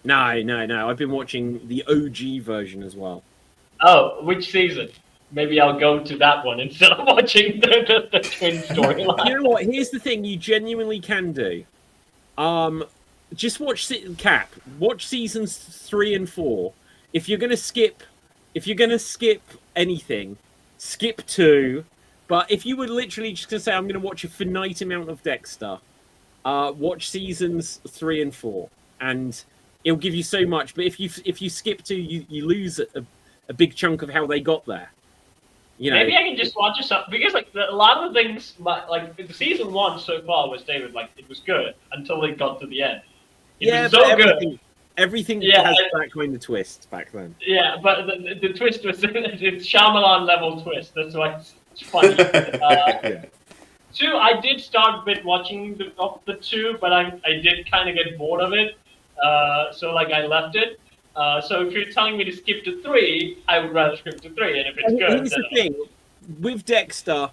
No. I've been watching the OG version as well. Oh, which season? Maybe I'll go to that one instead of watching the twin storyline. You know what? Here's the thing: you genuinely can do. Just watch Cap. Watch seasons 3 and 4. If you're gonna skip anything, skip 2. But if you were literally just gonna say, I'm gonna watch a finite amount of Dexter, watch seasons 3 and 4, and it'll give you so much. But if you skip 2, you lose a big chunk of how they got there. You know, maybe I can just watch it because a lot of the things the season 1 so far was David it was good until they got to the end. It was so good. Everything has that kind of twist back then. Yeah, but the twist was it's Shyamalan level twist. That's why it's funny. Yeah. 2, I did start with watching the 2, but I did kind of get bored of it. So I left it. So if you're telling me to skip to 3, I would rather skip to 3. And if it's good, here's the thing with Dexter,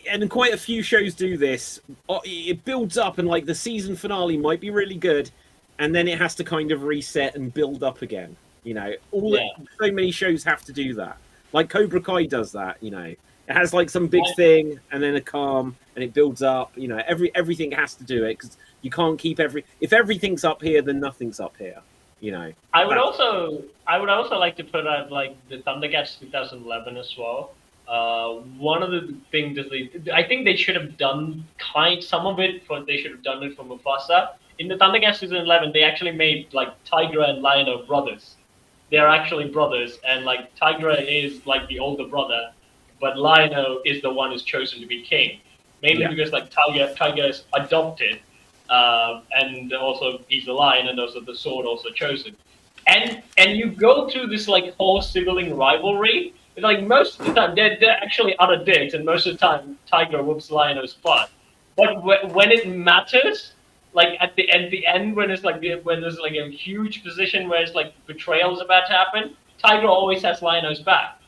and quite a few shows do this. It builds up, and the season finale might be really good, and then it has to kind of reset and build up again. You know, so many shows have to do that. Like Cobra Kai does that. You know, it has some big thing, and then a calm, and it builds up. You know, everything has to do it because you can't keep if everything's up here, then nothing's up here. You know, I would also like to put out the Thundercats 2011 as well. One of the things that I think they should have done some of it, but they should have done it for Mufasa. In the Thundercats 2011, they actually made Tigra and Lion-O brothers. They are actually brothers, and Tigra is the older brother, but Lion-O is the one who's chosen to be king, mainly because Tiger is adopted. And also he's a lion, and also the sword also chosen, and you go through this whole sibling rivalry. Most of the time they're actually utter dicks, and most of the time Tiger whoops Lion-O's butt. But when it matters, at the end when it's when there's a huge position where it's betrayal's about to happen, Tiger always has Lion-O's back,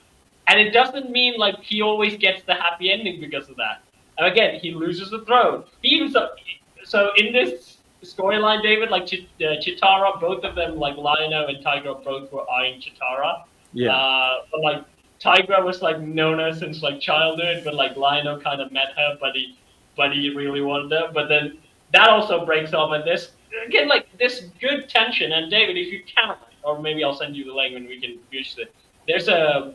and it doesn't mean he always gets the happy ending because of that. And again, he loses the throne. So in this storyline, David, Chitara, both of them, Lion-O and Tigra, both were eyeing Chitara. Yeah. But Tigra was known her since childhood, but Lion-O kind of met her, but he really wanted her. But then that also breaks off, and this again this good tension. And David, if you can, or maybe I'll send you the link and we can use it. There's a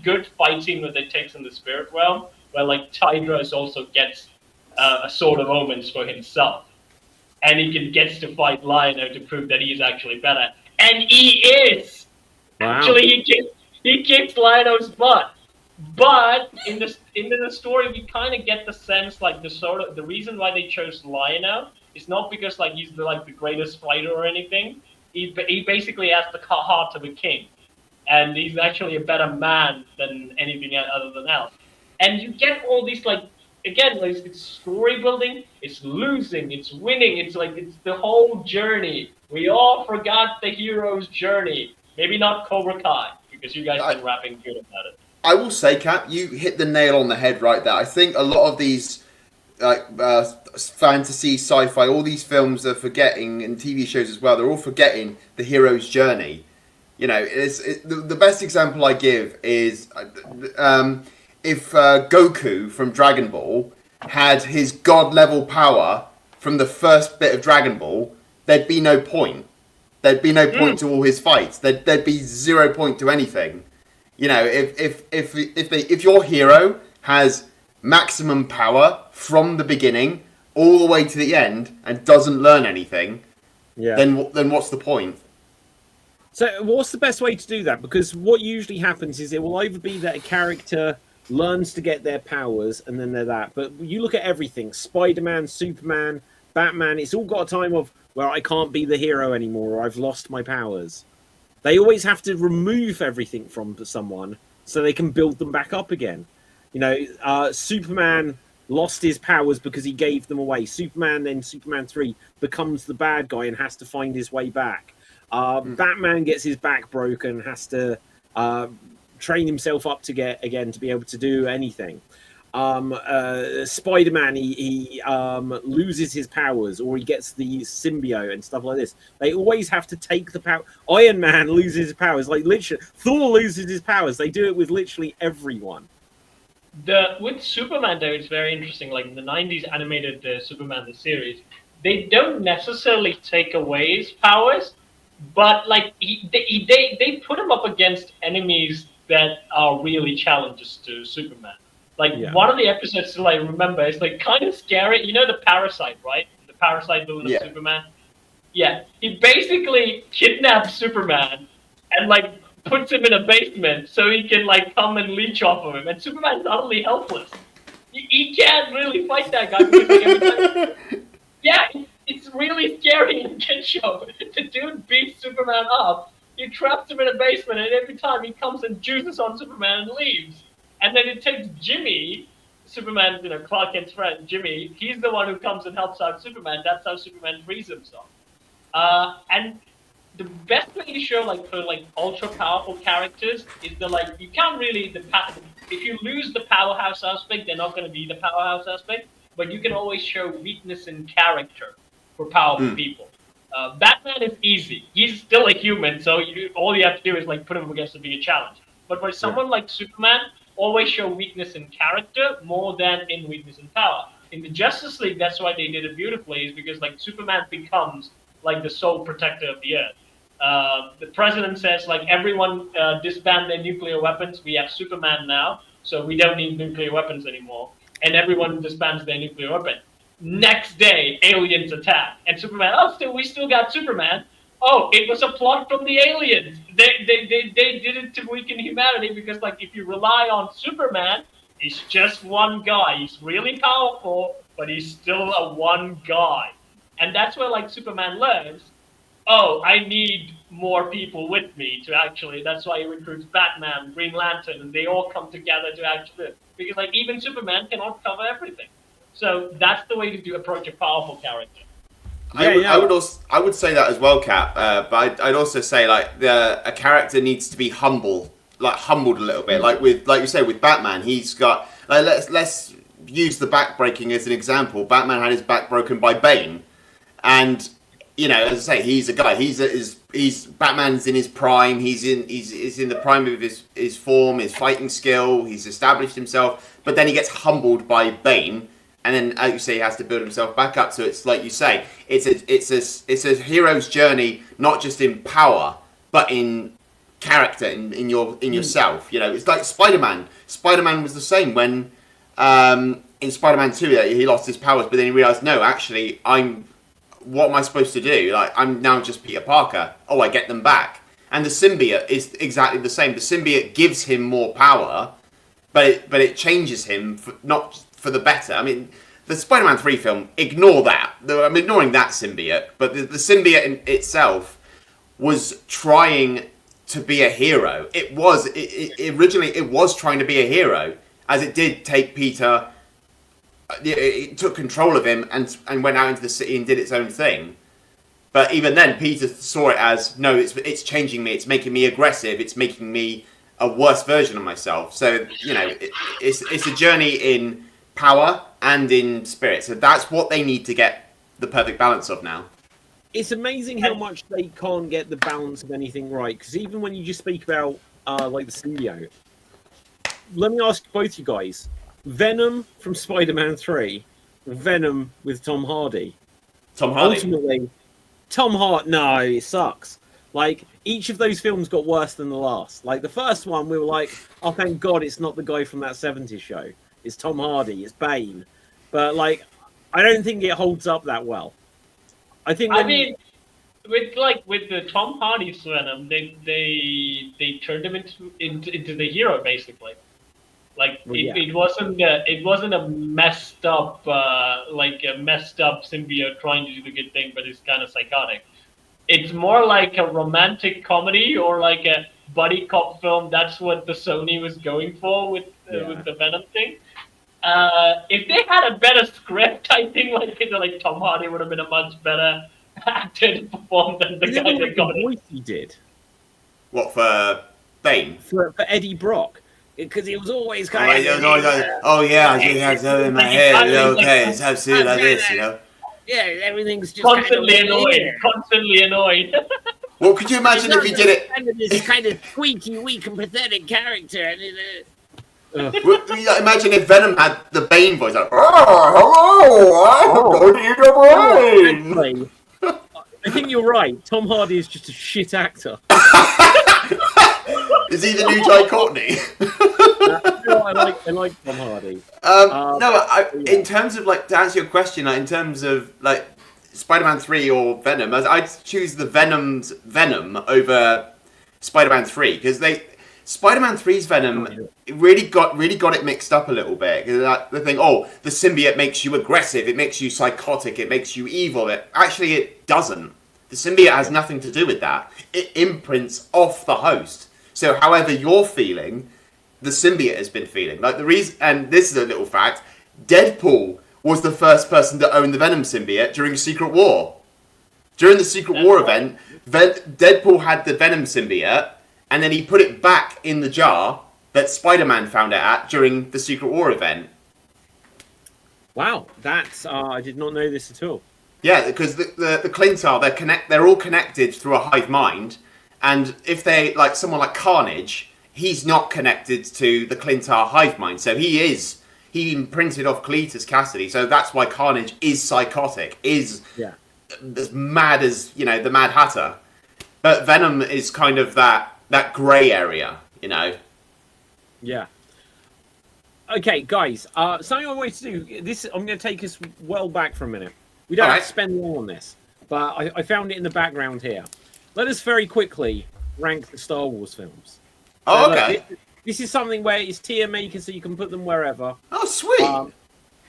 good fight scene where they takes in the spirit realm, where Tigra also gets a sword of omens for himself, and he gets to fight Lion-O to prove that he's actually better, and he is. Wow. Actually, he kicks Lion-O's butt. But in the story, we kind of get the sense the reason why they chose Lion-O is not because he's the greatest fighter or anything. He basically has the heart of a king, and he's actually a better man than anything other than else. And you get all these again, it's story building, it's losing, it's winning, it's the whole journey. We all forgot the hero's journey. Maybe not Cobra Kai, because you guys have been rapping good about it. I will say, Cap, you hit the nail on the head right there. I think a lot of these fantasy, sci-fi, all these films are forgetting, and TV shows as well, they're all forgetting the hero's journey. You know, the best example I give is if Goku from Dragon Ball had his god level power from the first bit of Dragon Ball, there'd be no point. There'd be no point to all his fights. There'd be 0 point to anything. You know, if your hero has maximum power from the beginning all the way to the end and doesn't learn anything, then what's the point? So what's the best way to do that? Because what usually happens is it will either be that a character learns to get their powers and then they're that. But you look at everything, Spider-Man, Superman, Batman, it's all got a time of where I can't be the hero anymore or I've lost my powers. They always have to remove everything from someone so they can build them back up again. You know, Superman lost his powers because he gave them away. Superman 3 becomes the bad guy and has to find his way back. Batman gets his back broken, has to train himself up to be able to do anything. Spider-Man, he loses his powers, or he gets the symbiote and stuff like this. They always have to take the power. Iron Man loses his powers, like literally. Thor loses his powers. They do it with literally everyone. With Superman, though, it's very interesting. Like in the 90s animated Superman, the series, they don't necessarily take away his powers, but like they put him up against enemies that are really challenges to Superman. Like one of the episodes still I remember is like kind of scary. You know the Parasite, right? The Parasite villain of Superman. Yeah, he basically kidnaps Superman and like puts him in a basement so he can like come and leech off of him. And Superman's utterly helpless. He can't really fight that guy because like, every time, it's really scary in the kid show. The dude beats Superman up. He traps him in a basement, and every time he comes and juices on Superman and leaves. And then it takes Jimmy, Superman, Clark Kent's friend, Jimmy. He's the one who comes and helps out Superman. That's how Superman frees himself. And the best way to show, like, for like ultra powerful characters is you can't really if you lose the powerhouse aspect, they're not going to be the powerhouse aspect. But you can always show weakness in character for powerful people. Batman is easy. He's still a human, so all you have to do is like put him against a bigger challenge. But for someone like Superman, always show weakness in character more than in weakness in power. In the Justice League, that's why they did it beautifully, is because like Superman becomes like the sole protector of the earth. The president says like everyone disband their nuclear weapons. We have Superman now, so we don't need nuclear weapons anymore. And everyone disbands their nuclear weapon. Next day, aliens attack, and Superman. We still got Superman. Oh, it was a plot from the aliens. They did it to weaken humanity because, like, if you rely on Superman, he's just one guy. He's really powerful, but he's still a one guy. And that's where, like, Superman learns, oh, I need more people with me to actually... That's why he recruits Batman, Green Lantern, and they all come together to actually... Because, like, even Superman cannot cover everything. So that's the way to approach a powerful character. I would say that as well, Cap. But I'd also say like a character needs to be humbled a little bit. Like you say with Batman, he's got let's use the back breaking as an example. Batman had his back broken by Bane, and as I say, he's a guy. He's Batman's in his prime. He's in the prime of his form, his fighting skill. He's established himself, but then he gets humbled by Bane. And then, as you say, he has to build himself back up. So it's like you say, it's a hero's journey, not just in power, but in character, in yourself. It's like Spider-Man. Spider-Man was the same when in Spider-Man 2 he lost his powers, but then he realized, no, actually, what am I supposed to do? Like, I'm now just Peter Parker. Oh, I get them back. And the symbiote is exactly the same. The symbiote gives him more power, but it changes him not for the better. I mean, the Spider-Man 3 film, ignore that. I'm ignoring that symbiote, but the symbiote in itself was trying to be a hero. Originally it was trying to be a hero, as it did take Peter. It took control of him and went out into the city and did its own thing. But even then, Peter saw it as, no, it's changing me. It's making me aggressive. It's making me a worse version of myself. So it's a journey in power and in spirit. So that's what they need to get the perfect balance of now. It's amazing how much they can't get the balance of anything right. Because even when you just speak about like the symbiote, let me ask both you guys: Venom from Spider-Man 3, Venom with Tom Hardy. Tom Hardy. Ultimately, Tom Hart, no, it sucks. Like, each of those films got worse than the last. Like, the first one, we were like, oh, thank God it's not the guy from that 70s show. It's Tom Hardy, it's Bane. But, like, I don't think it holds up that well. I think... I mean, with the Tom Hardy's Venom, they turned him into the hero, basically. Like, it wasn't a messed up symbiote trying to do the good thing, but it's kind of psychotic. It's more like a romantic comedy or like a buddy cop film. That's what the Sony was going for with the Venom thing. If they had a better script, I think like Tom Hardy would have been a much better actor to perform than the guy that got it. He did. What, for Bane? For Eddie Brock. Because he was always kind of... I think I have in my head. Okay, it's absolutely like this, you know? Yeah, everything's just constantly annoyed. Well, could you imagine if he did it? This kind of squeaky, weak, and pathetic character. Imagine if Venom had the Bane voice, like, hello, I'm going to eat your brain. I think you're right. Tom Hardy is just a shit actor. Is he the new Jai Courtney? No, I like Tom Hardy. In terms of, like, to answer your question, like, in terms of, like, Spider-Man 3 or Venom, I'd choose the Venom's Venom over Spider-Man 3, because Spider-Man 3's Venom really got it mixed up a little bit. The thing, the symbiote makes you aggressive, it makes you psychotic, it makes you evil. Actually, it doesn't. The symbiote has nothing to do with that. It imprints off the host. So however you're feeling, the symbiote has been feeling. Like the reason, and this is a little fact, Deadpool was the first person to own the Venom symbiote during Secret War. During the Secret War event, Deadpool had the Venom symbiote, and then he put it back in the jar that Spider-Man found it at during the Secret War event. Wow, that's I did not know this at all. Yeah, because the Clintar, they're all connected through a hive mind, and if they like someone like Carnage, he's not connected to the Clintar hive mind, so he imprinted off Cletus Cassidy, so that's why Carnage is psychotic, is as mad as the Mad Hatter. But Venom is kind of that grey area, Yeah. Okay, guys. Something I wanted to do. This I'm going to take us well back for a minute. We don't have to spend long on this, but I found it in the background here. Let us very quickly rank the Star Wars films. Oh, okay. This is something where it's tier maker, so you can put them wherever. Oh, sweet.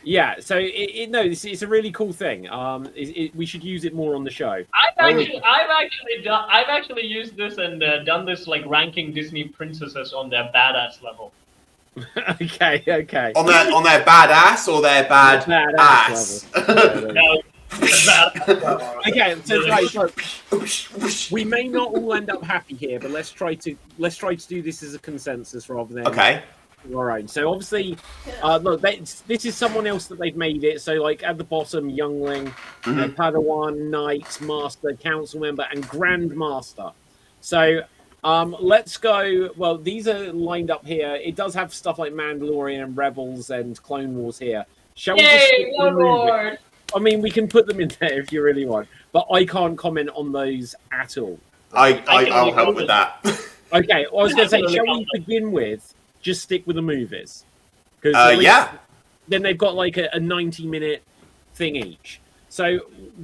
Yeah, so it's a really cool thing. We should use it more on the show. I've actually used this and done this like ranking Disney princesses on their badass level. Okay. On their badass or their bad ass? No, okay, so guys, we may not all end up happy here, but let's try to do this as a consensus rather than our own. So obviously, look, this is someone else that they've made it. So like at the bottom, Youngling, Padawan, Knight, Master, Council Member, and Grand Master. So let's go. Well, these are lined up here. It does have stuff like Mandalorian and Rebels and Clone Wars here. Shall we just remove it? I mean, we can put them in there if you really want, but I can't comment on those at all. I'll help with that. Okay, well, I was going to say, shall we begin with just stick with the movies? Because then they've got like a 90-minute thing each. So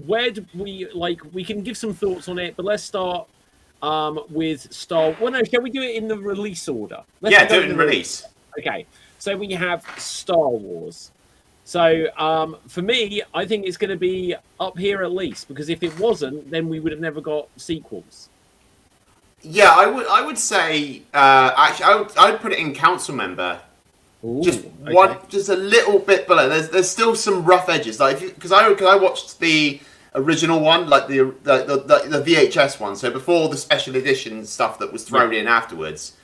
where do we can give some thoughts on it, but let's start with Star. Well, no, shall we do it in the release order? Do it in release. Okay, so we have Star Wars. So for me, I think it's going to be up here at least, because if it wasn't, then we would have never got sequels. Yeah, I would say actually I would put it in Council Member. Ooh, just a little bit below. There's still some rough edges, like because I watched the original one, like the VHS one, so before the special edition stuff that was thrown in afterwards.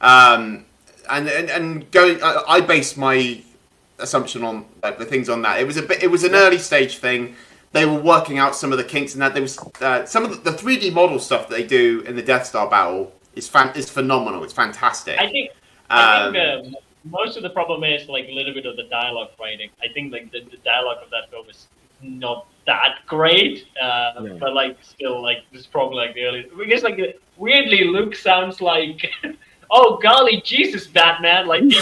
And going, I based my assumption on like the things on that. It was an early stage thing. They were working out some of the kinks, and that there was some of the 3D model stuff that they do in the Death Star battle is phenomenal. It's fantastic. I think most of the problem is like a little bit of the dialogue writing. I think like the dialogue of that film is not that great, but like still like this is probably like the early. Because like weirdly, Luke sounds like, oh golly Jesus, Batman! Like he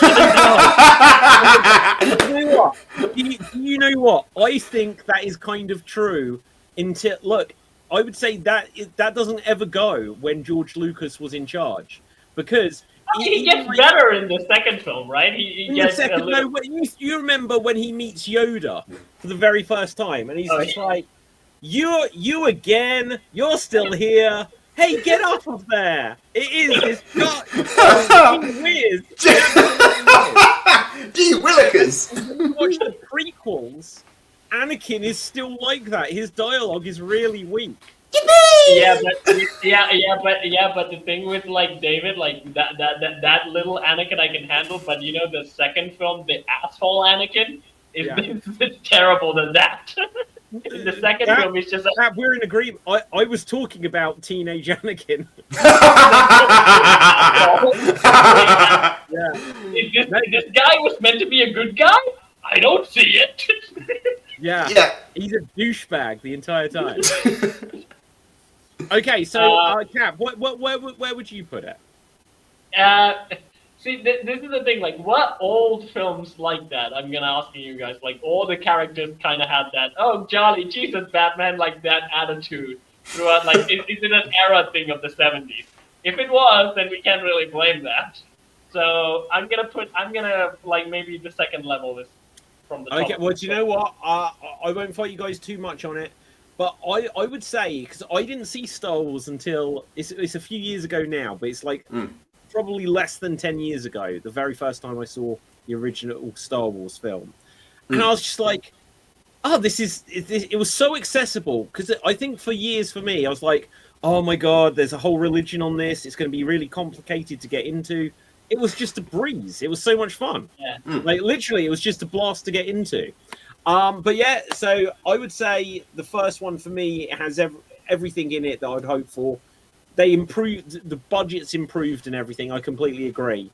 You know what? You know what? I think that is kind of true. Until look, I would say that doesn't ever go when George Lucas was in charge, because he gets better in the second film, right? He gets the second. No, you remember when he meets Yoda for the very first time, and he's just like, "You again? You're still here? Hey, get off of there! It is this guy. Weird. Gee willikers! When you watch the prequels, Anakin is still like that. His dialogue is really weak. Yeah, but the thing with like David, like that little Anakin I can handle, but you know the second film, the asshole Anakin is terrible than that. In the second film, it's just like, we're in agreement. I was talking about teenage Anakin. This guy was meant to be a good guy. I don't see it. Yeah, he's a douchebag the entire time. Okay, so Cap, where would you put it? See, this is the thing. Like, what old films like that? I'm gonna ask you guys. Like, all the characters kind of had that. Oh, jolly Jesus, Batman, like that attitude throughout. Like, is it an era thing of the '70s? If it was, then we can't really blame that. So I'm gonna like maybe the second level is from the top. Okay, well, do you know what? I won't fight you guys too much on it. But I would say, because I didn't see Star Wars until, it's a few years ago now, but it's like probably less than 10 years ago, the very first time I saw the original Star Wars film. And I was just like, oh, it was so accessible, because I think for years for me, I was like, oh my God, there's a whole religion on this, it's going to be really complicated to get into. It was just a breeze. It was so much fun. Yeah. Like, literally, it was just a blast to get into. But yeah, so I would say the first one for me has everything in it that I'd hope for. They improved, the budget's improved and everything. I completely agree.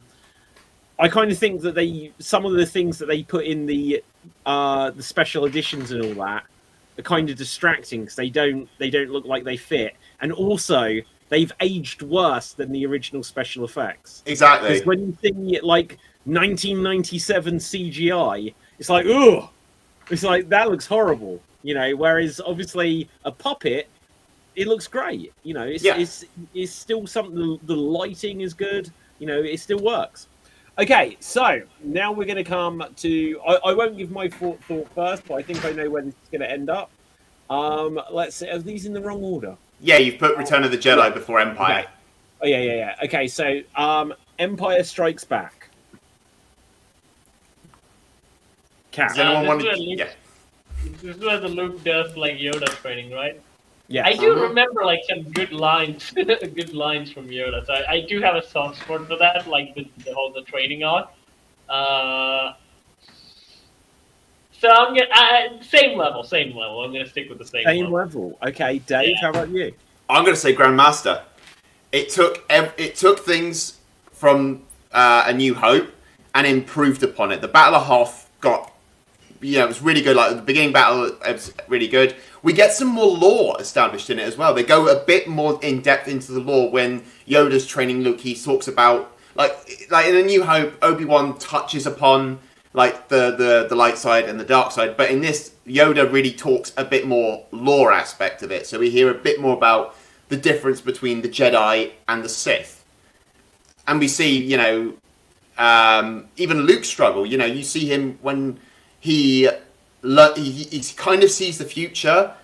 I kind of think that some of the things that they put in the special editions and all that are kind of distracting because they don't look like they fit, and also they've aged worse than the original special effects. Exactly. Because when you see like 1997 CGI, it's like, ugh. It's like, that looks horrible, you know, whereas obviously a puppet, it looks great, you know, it's still something, the lighting is good, you know, it still works. Okay, so now we're going to come to, I won't give my thought first, but I think I know where this is going to end up. Let's see, are these in the wrong order? Yeah, you've put Return of the Jedi before Empire. Okay. Oh, yeah. Okay, so Empire Strikes Back. Does anyone want to? This is where the Luke does like Yoda training, right? Yeah. I do remember like some good lines, good lines from Yoda. So I do have a soft spot for that, like the training arc. So I'm gonna same level. I'm gonna stick with the same level. Okay, Dave, how about you? I'm gonna say Grandmaster. It took things from A New Hope and improved upon it. The Battle of Hoth got. Yeah, it was really good. Like the beginning battle, it was really good. We get some more lore established in it as well. They go a bit more in depth into the lore when Yoda's training Luke. He talks about like in A New Hope, Obi-Wan touches upon like the light side and the dark side, but in this, Yoda really talks a bit more lore aspect of it. So we hear a bit more about the difference between the Jedi and the Sith, and we see even Luke struggle. You know, you see him when. He kind of sees the future,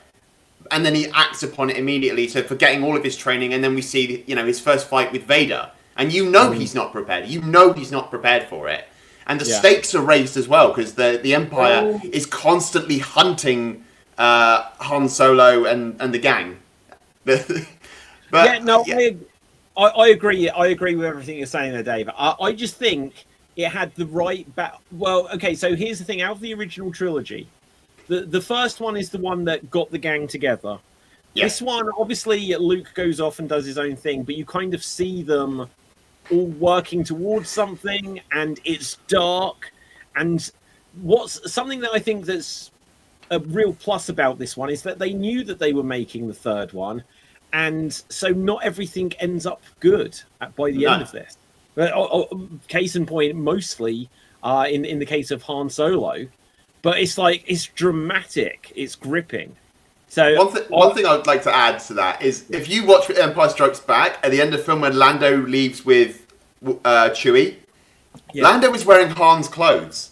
and then he acts upon it immediately. So forgetting all of his training, and then we see his first fight with Vader, and he's not prepared. He's not prepared for it, and the stakes are raised as well because the Empire is constantly hunting Han Solo and the gang. I agree. I agree with everything you're saying there, Dave. I just think. It had the right well, okay, so here's the thing. Out of the original trilogy, the first one is the one that got the gang together. Yeah. This one, obviously, Luke goes off and does his own thing, but you kind of see them all working towards something, and it's dark. And what's something that I think that's a real plus about this one is that they knew that they were making the third one, and so not everything ends up good by the end of this. But, case in point, mostly in the case of Han Solo, but it's dramatic, it's gripping. So one thing I'd like to add to that is if you watch Empire Strikes Back at the end of the film when Lando leaves with Chewie, Lando is wearing Han's clothes.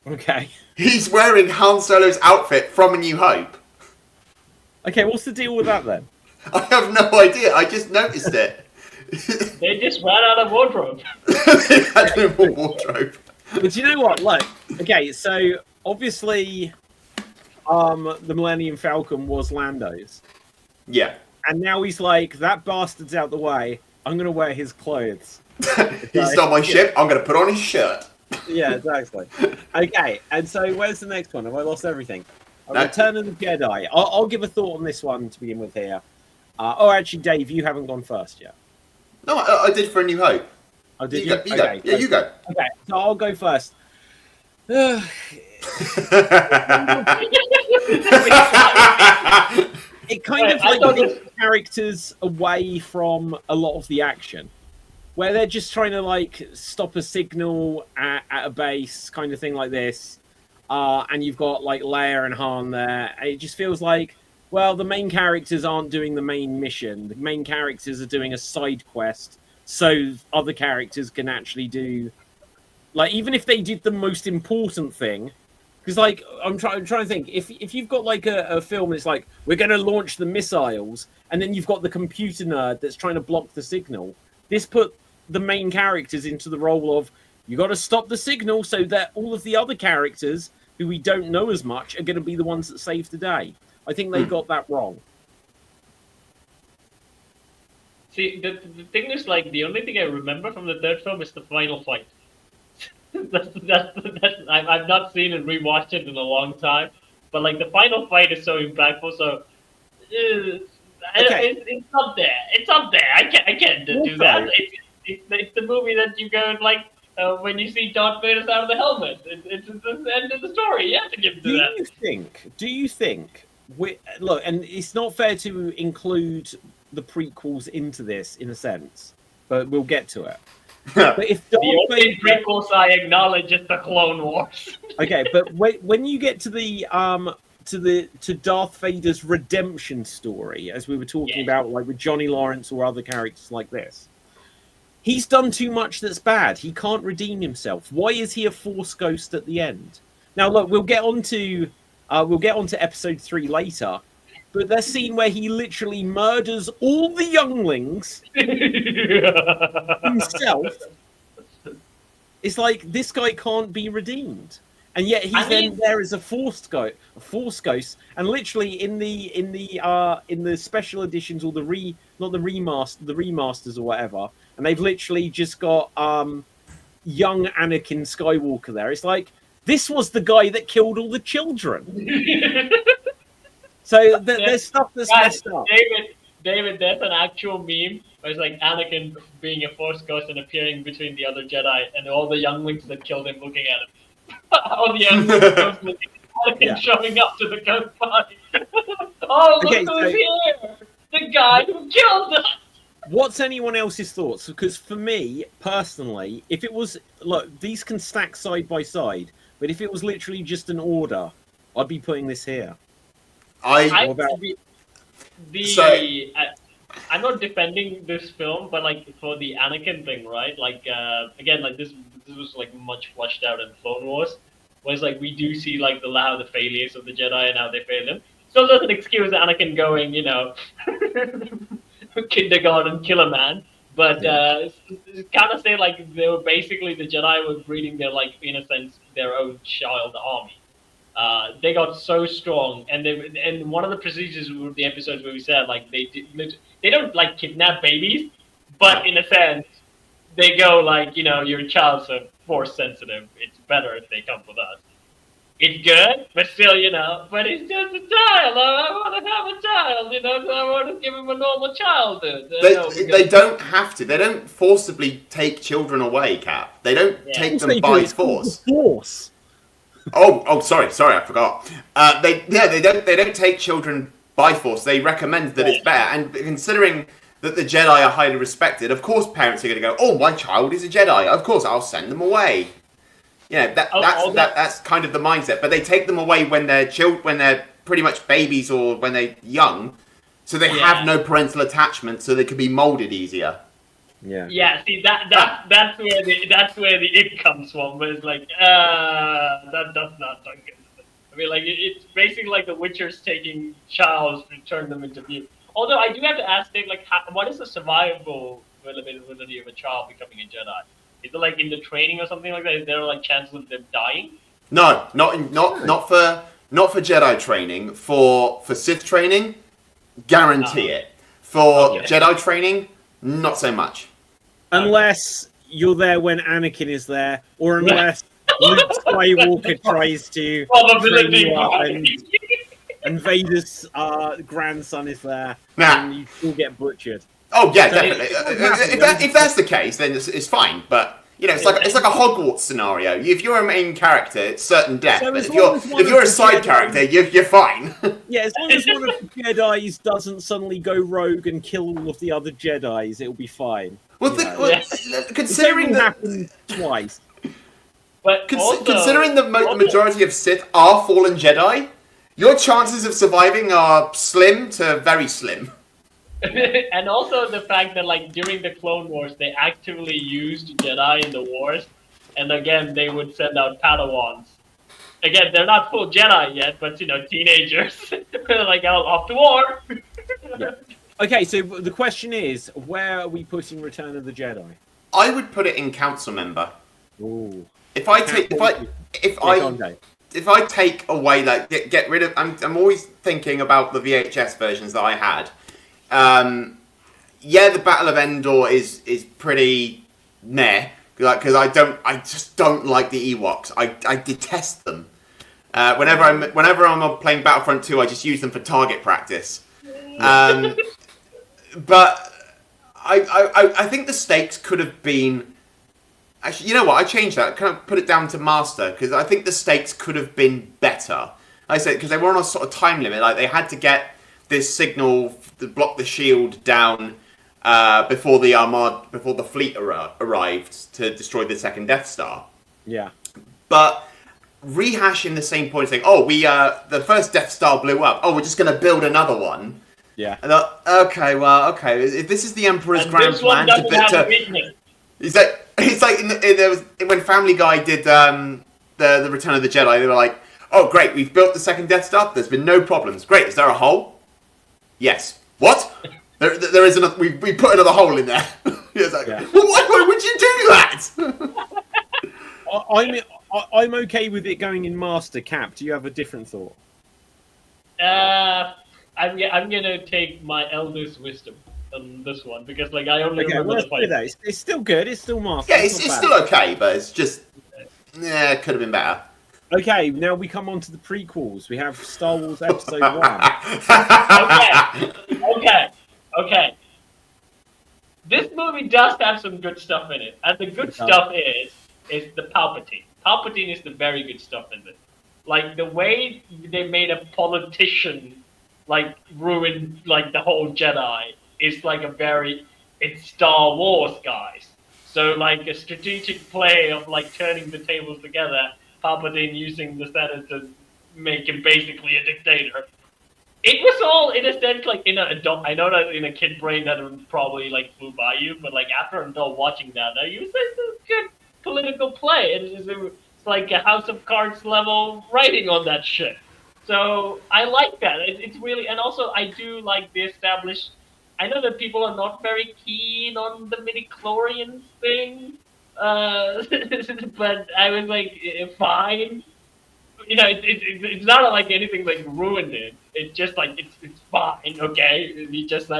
Okay. He's wearing Han Solo's outfit from A New Hope. Okay, what's the deal with that then? I have no idea. I just noticed it. They just ran out of wardrobe. They had no more wardrobe. But you know what? Look, okay, so obviously, the Millennium Falcon was Lando's. Yeah. And now he's like, that bastard's out the way. I'm going to wear his clothes. He stole my ship. I'm going to put on his shirt. Yeah, exactly. Okay, and so where's the next one? Have I lost everything? No. Return of the Jedi. I'll give a thought on this one to begin with here. Actually, Dave, you haven't gone first yet. No, I did for A New Hope. Oh, did you? you? You go. Yeah, you go. Okay, so I'll go first. It kind of like takes characters away from a lot of the action, where they're just trying to like stop a signal at a base, kind of thing like this, and you've got like Leia and Han there. And it just feels like, well, the main characters aren't doing the main mission. The main characters are doing a side quest, so other characters can actually do, like, even if they did the most important thing. Because, like, I'm trying to think, if you've got, like, a film that's like, we're going to launch the missiles, and then you've got the computer nerd that's trying to block the signal, this put the main characters into the role of, you got to stop the signal so that all of the other characters, who we don't know as much, are going to be the ones that save the day. I think they got that wrong. See, the thing is, like, the only thing I remember from the third film is the final fight. I've not seen and rewatched it in a long time, but like the final fight is so impactful. So it's up there. It's up there. I can't do that. It's the movie that you go and like when you see Darth Vader's out of the helmet. It's the end of the story. You have to give it to that. Do you think? Look, and it's not fair to include the prequels into this in a sense, but we'll get to it. But if the only prequels I acknowledge is the Clone Wars. Okay, but when you get to the to Darth Vader's redemption story, as we were talking about, like with Johnny Lawrence or other characters like this, he's done too much that's bad. He can't redeem himself. Why is he a Force ghost at the end? Now, look, we'll get on to episode 3 later. But that scene where he literally murders all the younglings himself, it's like this guy can't be redeemed, and yet he's then there as a force ghost, and literally in the special editions or the remasters or whatever, and they've literally just got young Anakin Skywalker there. It's like this was the guy that killed all the children. So there's stuff that's messed up. David, there's an actual meme where it's like Anakin being a Force ghost and appearing between the other Jedi and all the younglings that killed him looking at him. All the younglings looking at Anakin showing up to the ghost party. Oh, look who's here! The guy who killed us! What's anyone else's thoughts? Because for me, personally, if it was... Look, these can stack side by side, but if it was literally just an order, I'd be putting this here. I'm not defending this film, but like for the Anakin thing, right? Like again, like this was like much fleshed out in Clone Wars, where it's like we do see like how the failures of the Jedi and how they fail him. Still doesn't excuse Anakin going, kindergarten killer man, but kind of say like they were basically the Jedi were breeding their like in a sense their own child army. They got so strong, and one of the procedures of the episodes where we said like they don't like kidnap babies, but in a sense they go like your child's so force sensitive. It's better if they come with us. It's good, but still but it's just a child. I want to have a child, so I want to give him a normal childhood. They don't have to. They don't forcibly take children away, Cap. They don't take them by force. Sorry, I forgot. They don't take children by force. They recommend that it's better, and considering that the Jedi are highly respected, of course parents are going to go, "Oh, my child is a Jedi. Of course, I'll send them away." That's kind of the mindset. But they take them away when they're pretty much babies or when they're young, so they have no parental attachment, so they can be molded easier. Yeah. Yeah, see that's where the it comes from. But it's like that's not done good. I mean, like it's basically like The Witcher's taking childs to turn them into mute. Although I do have to ask Dave, like, what is the survival availability of a child becoming a Jedi? Is it like in the training or something like that? Is there like chances of them dying? No, not for Jedi training. For Sith training, guarantee it. For Jedi training, not so much. Unless you're there when Anakin is there, or unless Luke Skywalker tries to train you up and Vader's grandson is there, and you still get butchered. Oh yeah, definitely. If that's the case, then it's fine. But it's like a Hogwarts scenario. If you're a main character, it's certain death. So but if you're a side character, you're fine. Yeah, as long as one of the Jedi's doesn't suddenly go rogue and kill all of the other Jedi's, it'll be fine. Well, considering that happened twice. But considering the majority of Sith are fallen Jedi, your chances of surviving are slim to very slim. And also the fact that like during the Clone Wars they actively used Jedi in the wars, and again they would send out Padawans. Again, they're not full Jedi yet, but teenagers like off to war. Yeah. Okay, so the question is, where are we putting Return of the Jedi? I would put it in council member. Ooh. If I take away, like, get rid of, I'm always thinking about the VHS versions that I had. The Battle of Endor is pretty meh, because I just don't like the Ewoks. I detest them. Whenever I'm playing Battlefront 2, I just use them for target practice. But I think the stakes could have been. Actually, you know what? I changed that. Kind of put it down to Master, because I think the stakes could have been better. Like I said, because they were on a sort of time limit. Like they had to get this signal to block the shield down before the fleet arrived to destroy the second Death Star. Yeah. But rehashing the same point, saying, "Oh, the first Death Star blew up. Oh, we're just going to build another one." Yeah. And okay. If this is the Emperor's grand plan, it's like when Family Guy did the Return of the Jedi, they were like, "Oh, great, we've built the second Death Star. There's been no problems. Great, is there a hole? Yes. What? There is another. We put another hole in there. It's like, well, why would you do that? I'm okay with it going in Master. Cap, do you have a different thought? I'm gonna take my eldest wisdom on this one because like I only remember the fight. It's still good. It's still Master. Yeah, it's still okay, but it's just it could have been better. Okay, now we come on to the prequels. We have Star Wars Episode 1. Okay. This movie does have some good stuff in it, and the good stuff is the Palpatine. Palpatine is the very good stuff in it. Like the way they made a politician like ruin like the whole Jedi is like it's Star Wars, guys. So like a strategic play of like turning the tables together. Palpatine using the Senate to make him basically a dictator. It was all in a sense like in an adult. I know that in a kid brain that would probably like flew by you, but like after an adult watching that, you was like a good political play. It's like a House of Cards level writing on that shit. So I like that. It's really, and also I do like the established. I know that people are not very keen on the midi-chlorians thing. But I was like, fine. It's not like anything like ruined it. It's just like it's fine, okay. He's just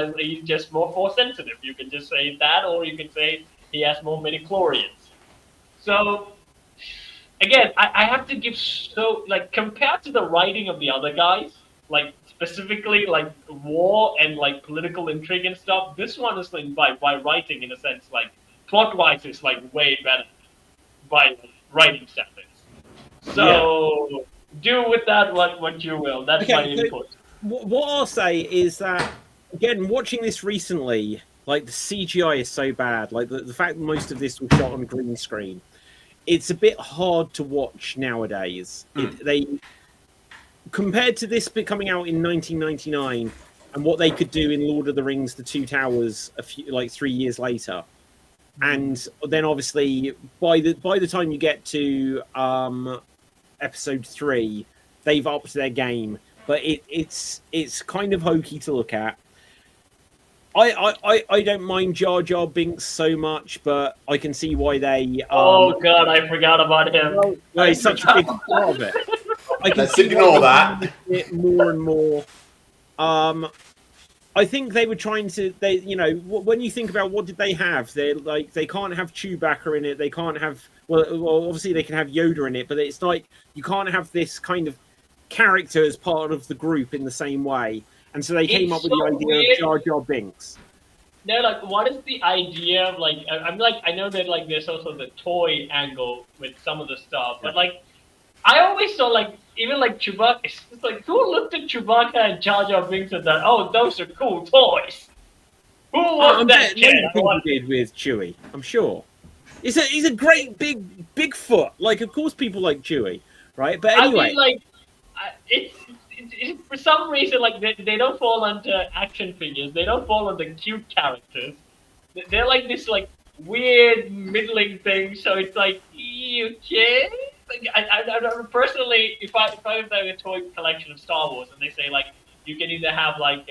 more force sensitive. You can just say that, or you can say he has more midi-chlorians. So again, I have to give compared to the writing of the other guys, like specifically like war and like political intrigue and stuff. This one is like by writing in a sense like. Plot-wise, it's like way better by writing standards. So do with that what you will. That's my input. What I'll say is that, again, watching this recently, like, the CGI is so bad. Like, the fact that most of this was shot on green screen, it's a bit hard to watch nowadays. Compared to this coming out in 1999 and what they could do in Lord of the Rings: The Two Towers 3 years later, and then obviously by the time you get to episode 3, they've upped their game, but it's kind of hokey to look at. I don't mind Jar Jar Binks so much, but I can see why they. Oh God, I forgot about him. Well, he's such a big part of it. I can Let's ignore that. It more and more. I think they were trying to. When you think about what did they have, they can't have Chewbacca in it. They can't have. Well, obviously they can have Yoda in it, but it's like you can't have this kind of character as part of the group in the same way. And so they came up with the idea of Jar Jar Binks. No, like, what is the idea of, like, I know that, like, there's also the toy angle with some of the stuff, but, like, I always saw, like, even, like, Chewbacca, it's like, who looked at Chewbacca and Jar Jar Binks and thought, oh, those are cool toys? Who was that kid? People did with Chewie, I'm sure. He's a great big Bigfoot. Like, of course people like Chewie, right? But anyway. I mean, like, it's for some reason, like, they don't fall under action figures. They don't fall under cute characters. They're like this, like, weird middling thing. So it's like, okay. Like, I personally, if I have a toy collection of Star Wars, and they say, like, you can either have, like,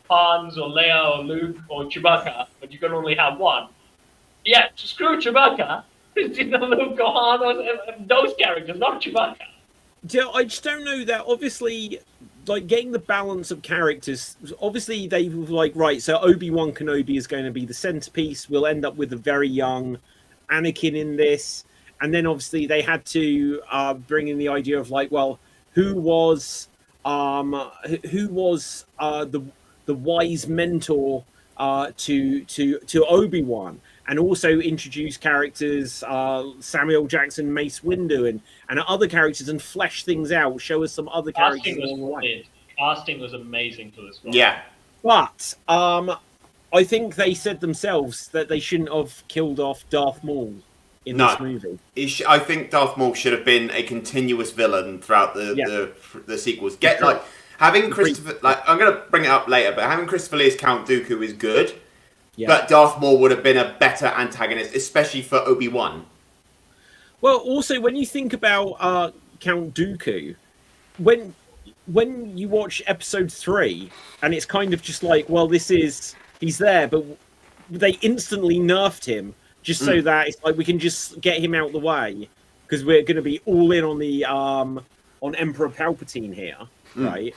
Hans or Leia or Luke or Chewbacca, but you can only have one. Yeah, screw Chewbacca. It's either Luke or Han or those characters, not Chewbacca. Yeah, I just don't know that. Obviously, like, getting the balance of characters. Obviously, they were like, right. So Obi-Wan Kenobi is going to be the centerpiece. We'll end up with a very young Anakin in this, and then obviously they had to bring in the idea of, like, well, who was the wise mentor to Obi-Wan. And also introduce characters, Samuel Jackson, Mace Windu, and other characters, and flesh things out. Show us some other characters along the way. Casting was amazing for this one. Yeah. But I think they said themselves that they shouldn't have killed off Darth Maul in this movie. I think Darth Maul should have been a continuous villain throughout the sequels. Having Christopher, I'm going to bring it up later, but having Christopher Lee as Count Dooku is good. Yeah. But Darth Maul would have been a better antagonist, especially for Obi-Wan. Well, also, when you think about Count Dooku, when you watch episode 3, and it's kind of just like, well, he's there, but they instantly nerfed him just so that it's like we can just get him out the way, because we're going to be all in on the on Emperor Palpatine here, right?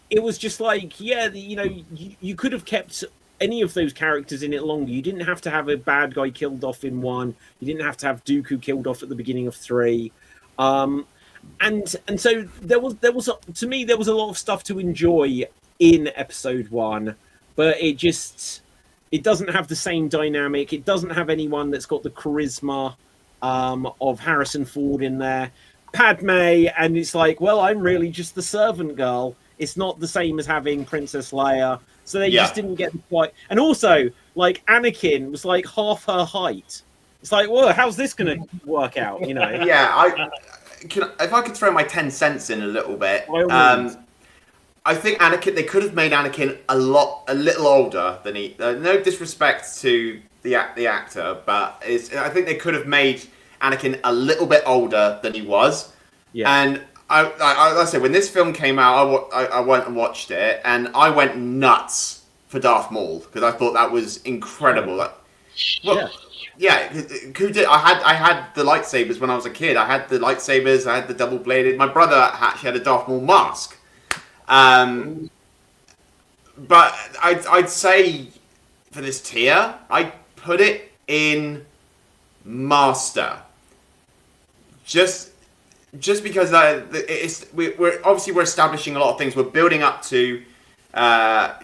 It was just like, you could have kept any of those characters in it longer. You didn't have to have a bad guy killed off in 1. You didn't have to have Dooku killed off at the beginning of 3. And so there was to me there was a lot of stuff to enjoy in episode 1, but it doesn't have the same dynamic. It doesn't have anyone that's got the charisma of Harrison Ford in there. Padme, and it's like, well, I'm really just the servant girl. It's not the same as having Princess Leia. So they just didn't get the quite... And also, like, Anakin was like half her height. It's like, well, how's this going to work out, Yeah, if I could throw my 10 cents in a little bit. I think they could have made Anakin a little older than he... no disrespect to the actor, but I think they could have made Anakin a little bit older than he was. Yeah. And... I say, when this film came out, I went and watched it, and I went nuts for Darth Maul because I thought that was incredible. I had the lightsabers when I was a kid. I had the lightsabers. I had the double bladed. My brother actually had a Darth Maul mask. But I'd say for this tier, I put it in Master. Just because we're establishing a lot of things. We're building up to,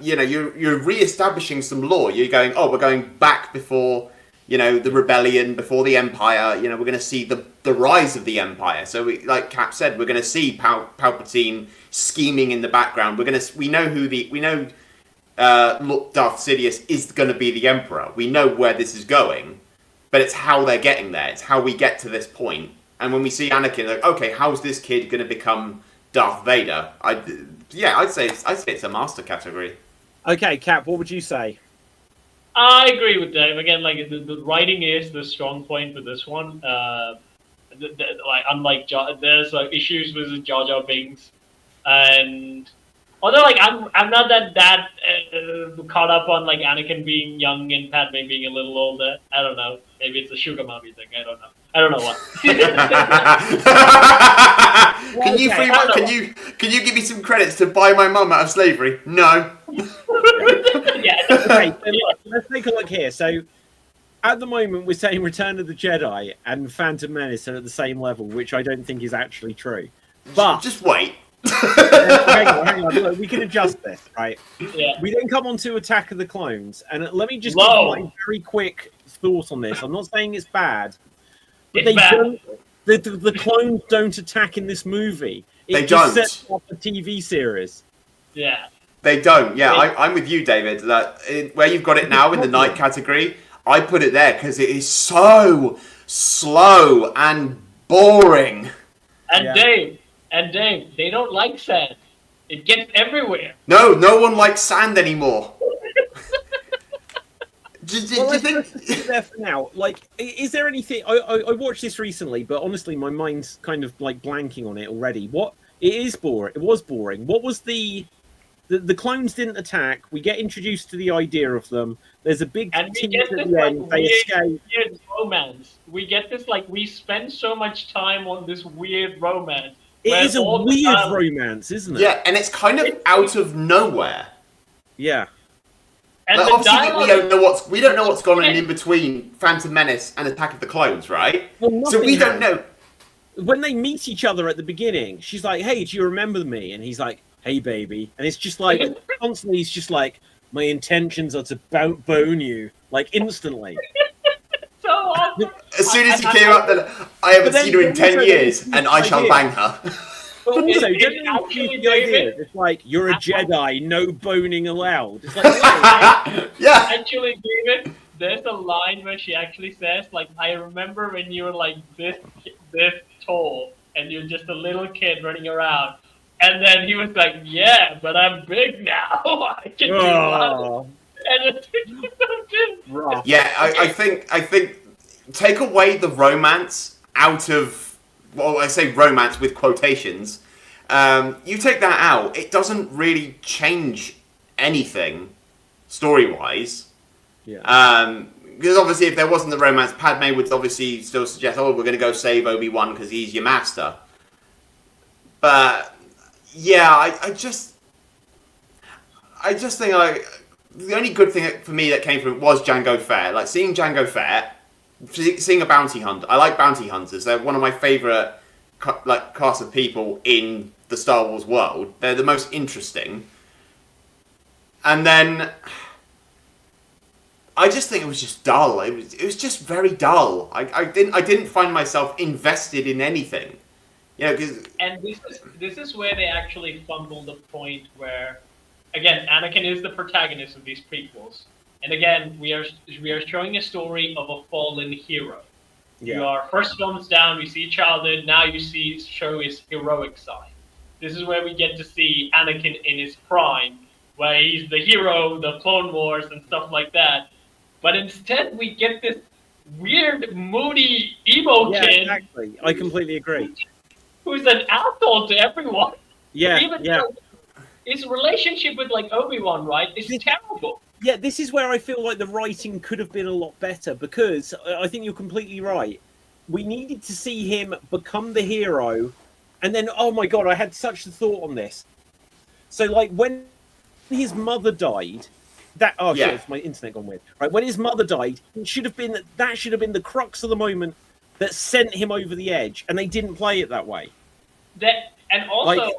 you're re-establishing some lore. You're going, we're going back before, the rebellion before the Empire. We're going to see the rise of the Empire. So, like Cap said, we're going to see Palpatine scheming in the background. We know Darth Sidious is going to be the Emperor. We know where this is going, but it's how they're getting there. It's how we get to this point. And when we see Anakin, like, okay, how's this kid going to become Darth Vader? I'd say it's a master category. Okay, Cap, what would you say? I agree with Dave. Again, like the writing is the strong point with this one. Like unlike there's issues with Jar Jar Binks, and although like I'm not that caught up on like Anakin being young and Padme being a little older. I don't know. Maybe it's a sugar mommy thing. I don't know what. Can you give me some credits to buy my mum out of slavery? No. Yeah. Okay, let's take a look here. So, at the moment, we're saying Return of the Jedi and Phantom Menace are at the same level, which I don't think is actually true. But just wait. hang on. Look, we can adjust this, right? Yeah. We then come on to Attack of the Clones, and let me just give my very quick thought on this. I'm not saying it's bad, but the clones don't attack in this movie. It just sets off a TV series. Yeah. They don't. Yeah, I'm with you, David. That where you've got it now in the night category, I put it there because it is so slow and boring. And Dave, they don't like sand. It gets everywhere. No one likes sand anymore. Do you think? Let's sit there for now. Like, is there anything? I watched this recently, but honestly, my mind's kind of like blanking on it already. It is boring. It was boring. What was the clones didn't attack. We get introduced to the idea of them. There's a big tease at the end. They escape. Weird romance. We get this we spend so much time on this weird romance. It is a weird romance, isn't it? Yeah, and it's kind of out of nowhere. Yeah. And like, obviously, we don't know what's gone on in between Phantom Menace and Attack of the Clones, right? Well, so we don't know. When they meet each other at the beginning, she's like, "Hey, do you remember me?" And he's like, "Hey, baby." And it's just like constantly, he's just like, "My intentions are to bone you," like instantly. So awesome. As soon as he came up, then I haven't seen her in 10 years, and I shall bang her. But also, don't you actually the idea? It's like, you're a Jedi, no boning allowed. It's like, yeah. Actually, David, there's a line where she actually says, like, I remember when you were like this tall, and you're just a little kid running around. And then he was like, yeah, but I'm big now. I can do a and it's rough. Yeah, I think take away the romance out of, well, I say romance with quotations. You take that out, it doesn't really change anything story-wise. Yeah. Because obviously, if there wasn't the romance, Padme would obviously still suggest, "Oh, we're going to go save Obi-Wan because he's your master." But yeah, I just think like the only good thing for me that came from it was Jango Fett. Like seeing Jango Fett, seeing a bounty hunter. I like bounty hunters. They're one of my favorite class of people in the Star Wars world. They're the most interesting. And then I just think it was just dull. It was just very dull. I didn't find myself invested in anything. And this is where they actually fumble the point where, again, Anakin is the protagonist of these prequels, and again we are showing a story of a fallen hero. Yeah. You are first films down, we see childhood, now you show his heroic side. This is where we get to see Anakin in his prime, where he's the hero, the Clone Wars and stuff like that. But instead we get this weird, moody emo kid. Exactly. I completely agree. Who's an asshole to everyone. Yeah, His relationship with Obi-Wan, right, is terrible. Yeah, this is where I feel like the writing could have been a lot better, because I think you're completely right. We needed to see him become the hero, and then, oh my god, I had such a thought on this. So, when his mother died, shit, it's my internet gone weird. Right, when his mother died, that should have been the crux of the moment that sent him over the edge, and they didn't play it that way. And also,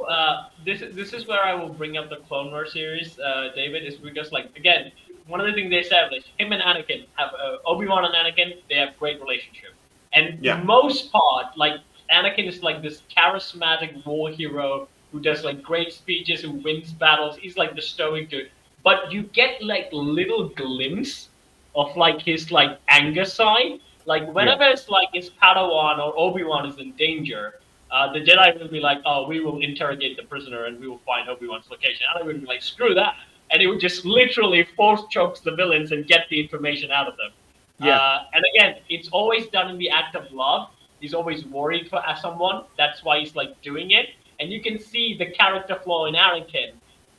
this is where I will bring up the Clone Wars series, David, is because, again, one of the things they established, him and Anakin have Obi-Wan and Anakin, they have great relationship. And Yeah. the most part, like Anakin is like this charismatic war hero who does like great speeches, who wins battles. He's like the stoic dude. But you get like little glimpse of like his like anger side. Like whenever it's like his Padawan or Obi-Wan is in danger, the Jedi will be like, "Oh, we will interrogate the prisoner and we will find Obi-Wan's location." And I would be like, "Screw that!" And he would just literally force chokes the villains and get the information out of them. Yeah. And again, it's always done in the act of love. He's always worried for someone. That's why he's like doing it. And you can see the character flaw in Anakin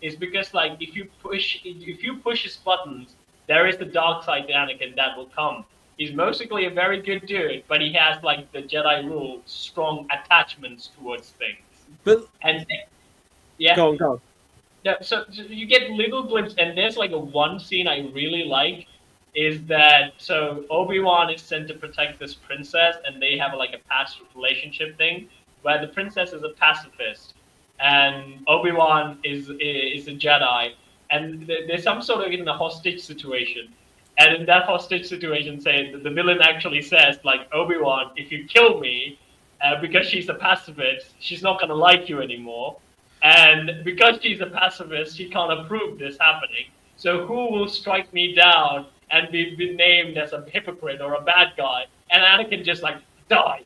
is because like if you push his buttons, there is the dark side to Anakin that will come. He's mostly a very good dude, but he has like the Jedi rule, strong attachments towards things. But And yeah, go on. yeah, so you get little glimpses, and there's like a one scene I really like is that so Obi-Wan is sent to protect this princess, and they have like a past relationship thing where the princess is a pacifist and Obi-Wan is a Jedi, and there's some sort of in a hostage situation. And in that hostage situation, say the villain actually says like, Obi-Wan, if you kill me, because she's a pacifist, she's not gonna like you anymore. And because she's a pacifist, she can't approve this happening. So who will strike me down and be named as a hypocrite or a bad guy? And Anakin just like died.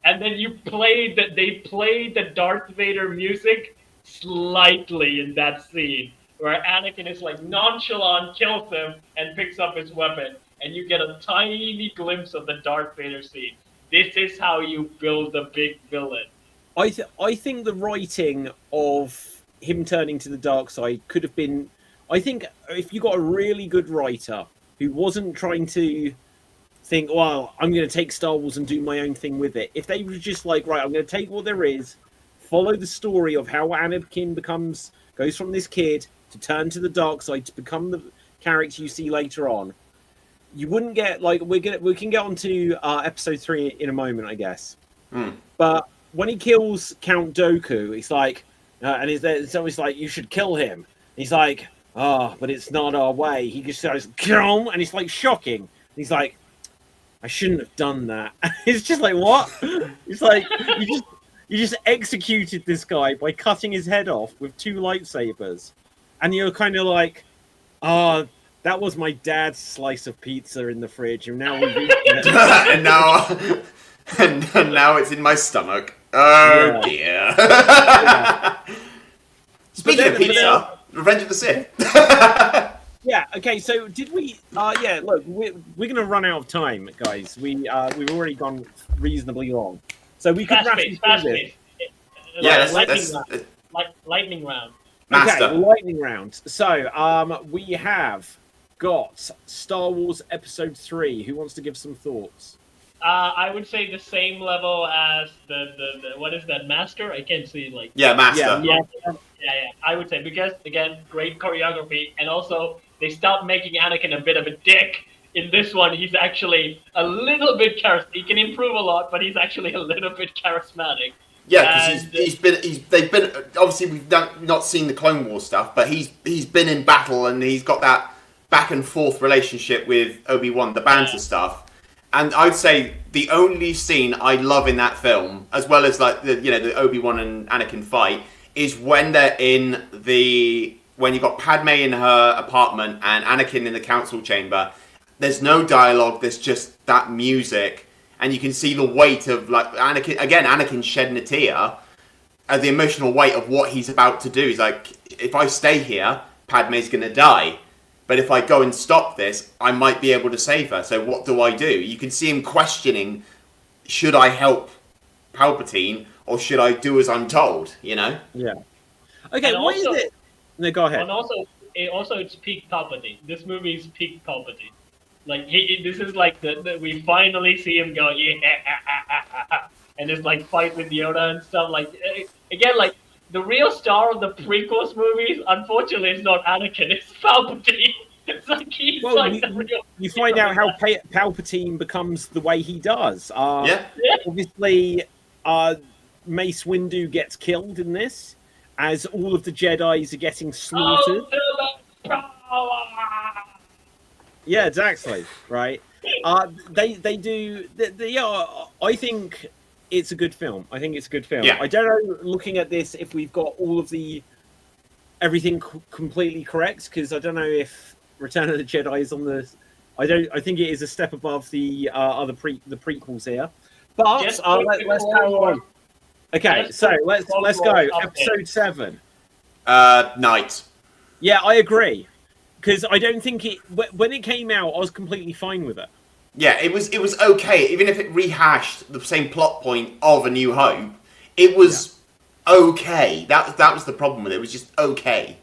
And then they played the Darth Vader music slightly in that scene, where Anakin is like nonchalant, kills him, and picks up his weapon, and you get a tiny glimpse of the Darth Vader scene. This is how you build a big villain. I think the writing of him turning to the dark side could have been. I think if you got a really good writer who wasn't trying to think, well, I'm going to take Star Wars and do my own thing with it. If they were just like, right, I'm going to take what there is, follow the story of how Anakin goes from this kid to turn to the dark side to become the character you see later on, you wouldn't get like we can get onto episode 3 in a moment, I guess. But when he kills Count Dooku, it's like, and it's always like, you should kill him. He's like, but it's not our way. He just goes, kill him, and it's like shocking. He's like, I shouldn't have done that. It's just like, what? It's like you just executed this guy by cutting his head off with 2 lightsabers, and you're kind of like, that was my dad's slice of pizza in the fridge, and now we've eaten it. and now it's in my stomach. Oh dear. Yeah. Speaking of pizza, Revenge of the Sith. Yeah. Okay. So did we? Yeah. Look, we're gonna run out of time, guys. We've already gone reasonably long, so we could wrap this. Yeah. Lightning round. Master. Okay. Lightning round. So we have got Star Wars Episode 3. Who wants to give some thoughts? I would say the same level as the what is that, Master? I can't see like. Yeah, Master. Yeah. I would say because again, great choreography, and also they stopped making Anakin a bit of a dick. In this one, he's actually a little bit charismatic. He can improve a lot, but he's actually a little bit charismatic. Yeah, because they've been obviously we've not seen the Clone Wars stuff, but he's been in battle and he's got that back and forth relationship with Obi-Wan, the banter stuff. And I'd say the only scene I love in that film, as well as like the Obi-Wan and Anakin fight, is when they're when you've got Padme in her apartment and Anakin in the council chamber. There's no dialogue. There's just that music, and you can see the weight of like Anakin shedding a tear, the emotional weight of what he's about to do. He's like, if I stay here, Padme's gonna die. But if I go and stop this, I might be able to save her. So what do I do? You can see him questioning, should I help Palpatine or should I do as I'm told, Yeah. Okay, And what also- is it? No, go ahead. And also it's peak Palpatine. This movie is peak Palpatine. Like this is like we finally see him go and just like fight with Yoda and stuff. Like again, like the real star of the prequels movies, unfortunately, is not Anakin. It's Palpatine. It's like he's the real. You find out how Palpatine becomes the way he does. Obviously, Mace Windu gets killed in this, as all of the Jedis are getting slaughtered. Yeah, exactly. Right. They do. They are. I think it's a good film. I think it's a good film. Yeah. I don't know. Looking at this, if we've got all of the everything completely correct, because I don't know if Return of the Jedi is on the. I don't. I think it is a step above the other the prequels here. But Just let's carry on. Okay, Just so put let's Clone go. Wars up Episode 7. Night. Yeah, I agree. Because I don't think when it came out, I was completely fine with it. Yeah, it was okay. Even if it rehashed the same plot point of A New Hope, it was okay. That was the problem with it. It was just okay.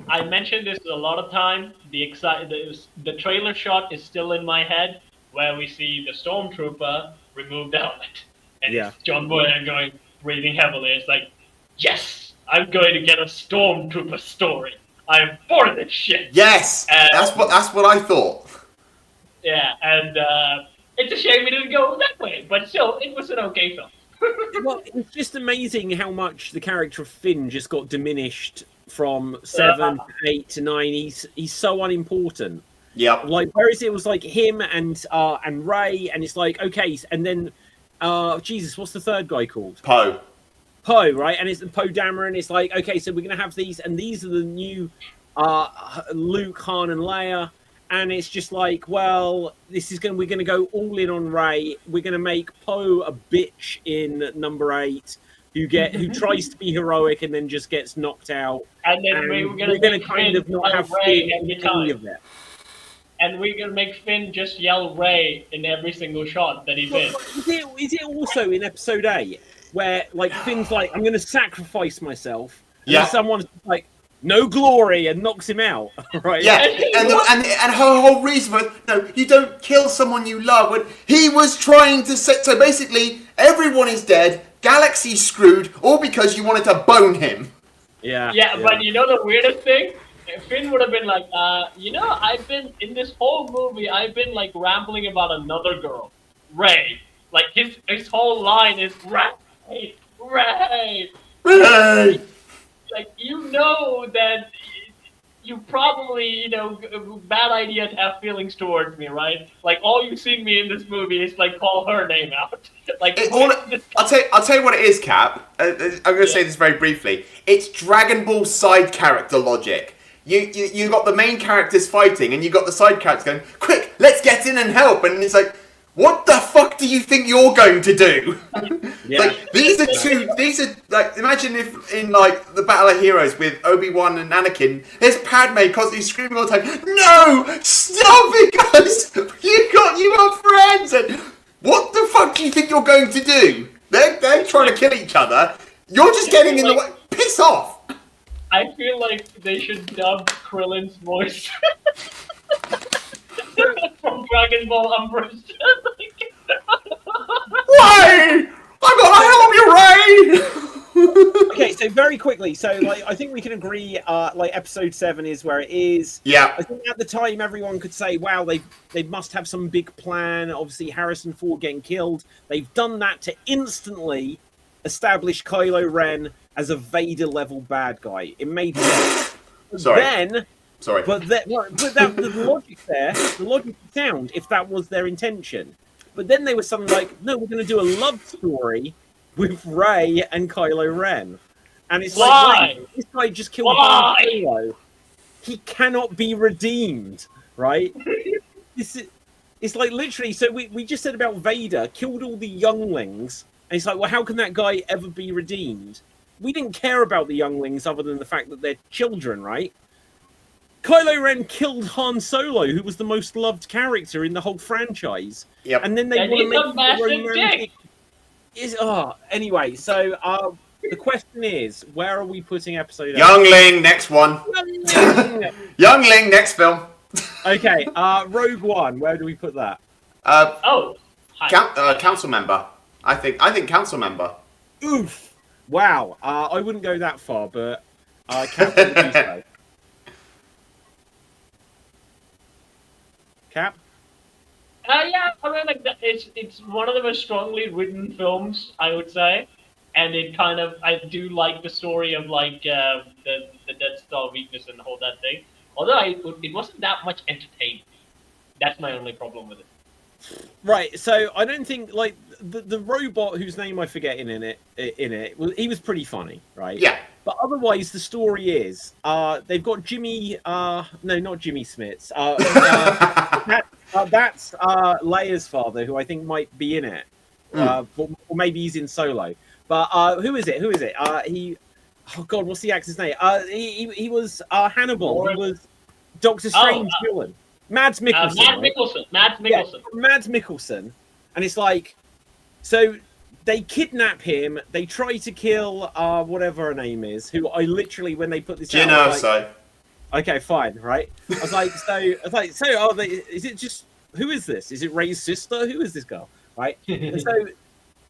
I mentioned this a lot of time. The trailer shot is still in my head, where we see the stormtrooper remove the helmet, and Yeah. it's John Boyega going breathing heavily. It's like, yes, I'm going to get a stormtrooper story. I am for this shit. Yes, that's what I thought. Yeah, and it's a shame we didn't go that way, but still, it was an okay film. Well, it's just amazing how much the character of Finn just got diminished from 7 to 8 to 9. He's so unimportant. Yep. Like, whereas it was like him and Ray, and it's like, okay, and then Jesus, what's the third guy called? Poe. Poe, right? And it's Poe Dameron. It's like, okay, so we're gonna have these, and these are the new Luke, Han, and Leia. And it's just like, well, we're gonna go all in on Ray. We're gonna make Poe a bitch in number 8, who tries to be heroic and then just gets knocked out. And then we're gonna kind of not have Ray Finn every in time. any of it. And we're gonna make Finn just yell Ray in every single shot that he's in. Is it also in episode 8 where like Finn's like, I'm gonna sacrifice myself, and Yeah. then someone's like, no glory, and knocks him out, right? Yeah, and her whole reason was, no, you don't kill someone you love. When he was trying to say, so basically, everyone is dead, galaxy's screwed, all because you wanted to bone him. Yeah, but you know the weirdest thing? Finn would have been like, I've been, in this whole movie, I've been like rambling about another girl, Ray. Like his whole line is Ray, Ray. Ray! Like, that you probably, bad idea to have feelings towards me, right? Like, all you've seen me in this movie is, like, call her name out. Like, I'll tell you what it is, Cap. I'm going to say this very briefly. It's Dragon Ball side character logic. You got the main characters fighting, and you got the side characters going, quick, let's get in and help. And it's like, what the fuck do you think you're going to do? Yeah. Like, these are like, imagine if in like the Battle of Heroes with Obi-Wan and Anakin, there's Padme constantly screaming all the time, no, stop it guys, you are friends, and what the fuck do you think you're going to do? They're trying to kill each other, you're just getting in the way, piss off. I feel like they should dub Krillin's voice from Dragon Ball Umbrella. Why? I gotta help you, Ray! Okay, so very quickly, so like I think we can agree, like episode 7 is where it is. Yeah. I think at the time everyone could say, wow, they must have some big plan. Obviously, Harrison Ford getting killed. They've done that to instantly establish Kylo Ren as a Vader level bad guy. It made sense. Sorry. But the logic there, the logic is sound if that was their intention. But then they were suddenly like, no, we're going to do a love story with Rey and Kylo Ren. And it's like, wait, this guy just killed Han Solo. He cannot be redeemed, right? It's like literally, so we just said about Vader, killed all the younglings. And it's like, well, how can that guy ever be redeemed? We didn't care about the younglings other than the fact that they're children, right? Kylo Ren killed Han Solo, who was the most loved character in the whole franchise. Yep. And then they want to make him romantic. Anyway, so the question is, where are we putting episode 8? Youngling, next one. Youngling, next film. Okay, Rogue One, where do we put that? Council member. I think council member. Oof. Wow. I wouldn't go that far, but Captain do so. Cap? Yeah, I mean, like it's one of the most strongly written films, I would say, and it kind of I do like the story of like the Death Star weakness and all that thing. Although it wasn't that much entertainment. That's my only problem with it. Right, so I don't think like the robot whose name I forget in it he was pretty funny, right? Yeah. But otherwise, the story is they've got Jimmy. No, not Jimmy Smits. That's Leia's father, who I think might be in it, or maybe he's in Solo. But who is it? Who is it? He. Oh God, what's the actor's name? He was Hannibal. He was Doctor Strange villain. Mads Mikkelsen. Mads Mikkelsen. Yeah, Mads Mikkelsen. And it's like, so they kidnap him. They try to kill whatever her name is. Who I literally, when they put this Jyn out, Erso. okay, fine, right? I was like, oh, is it just who is this? Is it Rey's sister? Who is this girl? Right? And so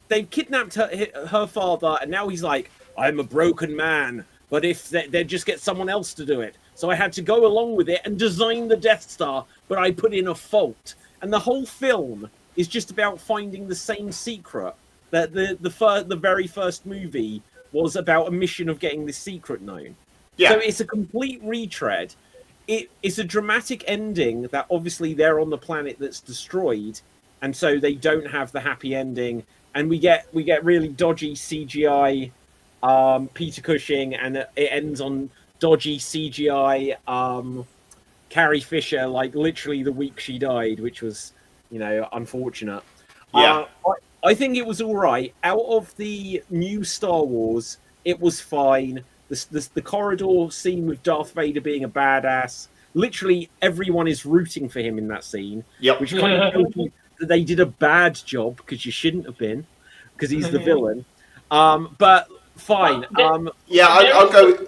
they've kidnapped her father, and now he's like, I'm a broken man. But if they'd just get someone else to do it. So I had to go along with it and design the Death Star, but I put in a fault. And the whole film is just about finding the same secret that the very first movie was about a mission of getting this secret known. Yeah. So it's a complete retread. It's a dramatic ending that obviously they're on the planet that's destroyed, and so they don't have the happy ending. And we get really dodgy CGI Peter Cushing, and it ends on dodgy CGI Carrie Fisher, like literally the week she died, which was, unfortunate. Yeah. I think it was all right. Out of the new Star Wars, it was fine. The corridor scene with Darth Vader being a badass. Literally everyone is rooting for him in that scene. Yep. Which kind of tells you that they did a bad job, because you shouldn't have been, because he's the villain. But fine. Yeah, I'll go.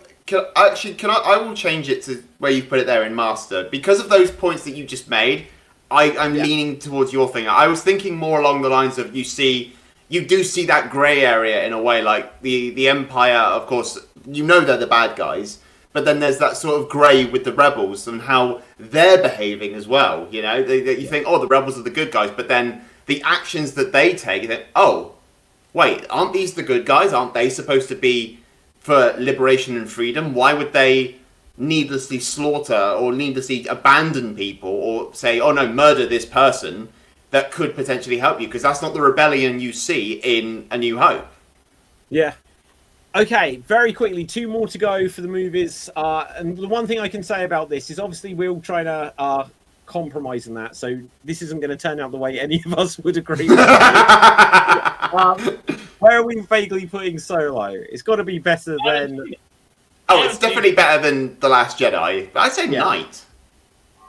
I will change it to where you put it there in Master. Because of those points that you just made, I'm leaning towards your thing. I was thinking more along the lines of you do see that grey area in a way, like the Empire, of course, they're the bad guys, but then there's that sort of grey with the rebels and how they're behaving as well, you think, the rebels are the good guys, but then the actions that they take, you think, wait, aren't these the good guys? Aren't they supposed to be for liberation and freedom? Why would they needlessly slaughter or needlessly abandon people or say, oh no, murder this person that could potentially help you? Because that's not the rebellion you see in A New Hope. Yeah. Okay, very quickly, 2 more to go for the movies. And the one thing I can say about this is obviously we're all trying to compromise on that, so this isn't going to turn out the way any of us would agree with. Where are we vaguely putting Solo? It's got to be better than... Oh, it's definitely better than The Last Jedi. But I'd say Night.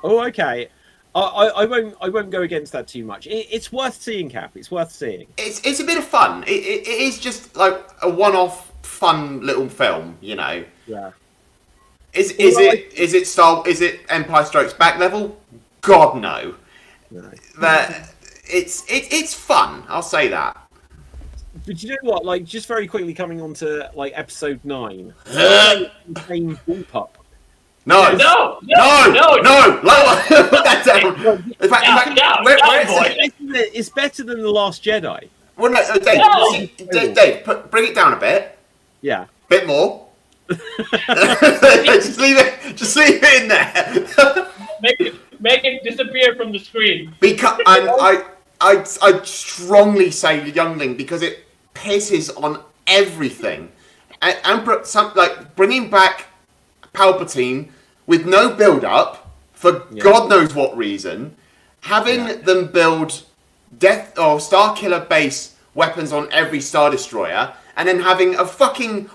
Oh, okay. I won't go against that too much. It's worth seeing, Cap. It's worth seeing. It's a bit of fun. It is just like a one-off fun little film, Yeah. Is it Empire Strikes Back level? God no. But it's fun. I'll say that. But you know what? Like, just very quickly coming on to like episode 9. Same bullpup. No. Put that down. In fact, it's better than The Last Jedi. Well, no, Dave, bring it down a bit. Yeah. Bit more. just leave it in there. Make it disappear from the screen. Because I strongly say Youngling because it pisses on everything, and bringing back Palpatine with no build-up for God knows what reason, having them build Death or Starkiller base weapons on every Star Destroyer, and then having a fucking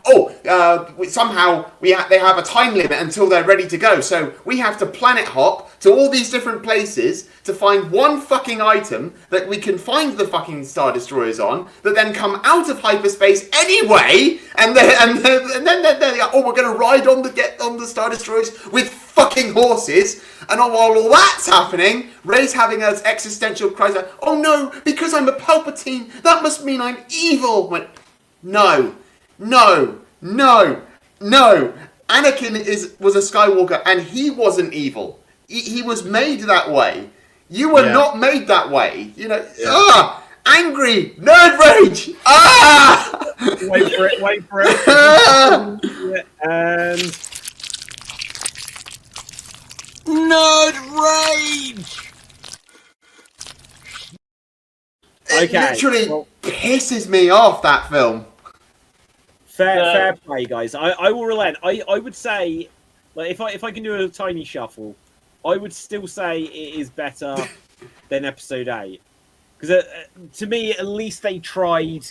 somehow they have a time limit until they're ready to go, so we have to planet hop to all these different places to find one fucking item that we can find the fucking Star Destroyers on, that then come out of hyperspace anyway, and then they're like, we're gonna ride on the Star Destroyers with fucking horses, and while all that's happening, Rey's having an existential crisis. Oh no, because I'm a Palpatine, that must mean I'm evil. No. Anakin was a Skywalker, and he wasn't evil. He was made that way. You were not made that way. Angry nerd rage. Wait for it. And nerd rage. It literally pisses me off, that film. Fair play, guys. I will relent. I would say, like, if I can do a tiny shuffle, I would still say it is better than episode 8, because to me, at least they tried.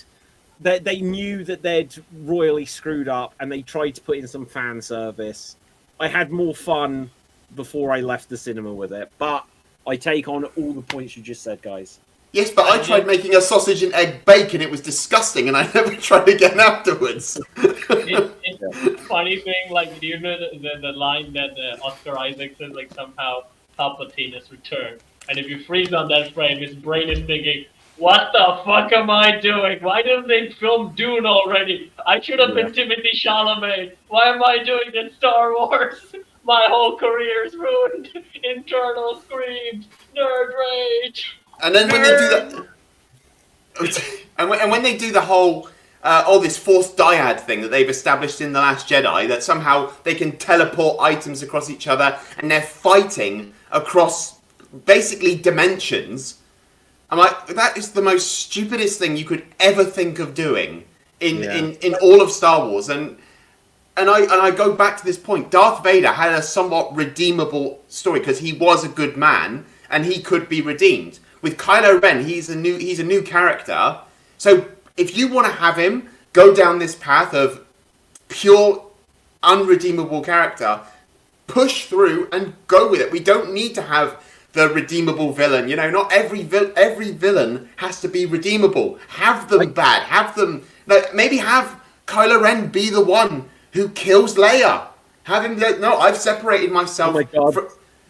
They knew that they'd royally screwed up, and they tried to put in some fan service. I had more fun before I left the cinema with it, but I take on all the points you just said, guys. Yes, but I tried making a sausage and egg bake, and it was disgusting, and I never tried again afterwards. It's a funny thing, like, do you know the line that Oscar Isaac says, like, somehow Palpatine has returned? And if you freeze on that frame, his brain is thinking, what the fuck am I doing? Why didn't they film Dune already? I should have been Timothy Chalamet. Why am I doing this Star Wars? My whole career is ruined. Internal screams, nerd rage. And then when they do that, and when they do the whole this Force dyad thing that they've established in The Last Jedi, that somehow they can teleport items across each other, and they're fighting across basically dimensions. I'm like, that is the most stupidest thing you could ever think of doing in all of Star Wars. And I go back to this point. Darth Vader had a somewhat redeemable story because he was a good man and he could be redeemed. With Kylo Ren, he's a new character. So if you want to have him go down this path of pure unredeemable character, push through and go with it. We don't need to have the redeemable villain. You know, not every villain has to be redeemable. Have them bad. Have them... maybe have Kylo Ren be the one who kills Leia. Have him... No, I've separated myself... Oh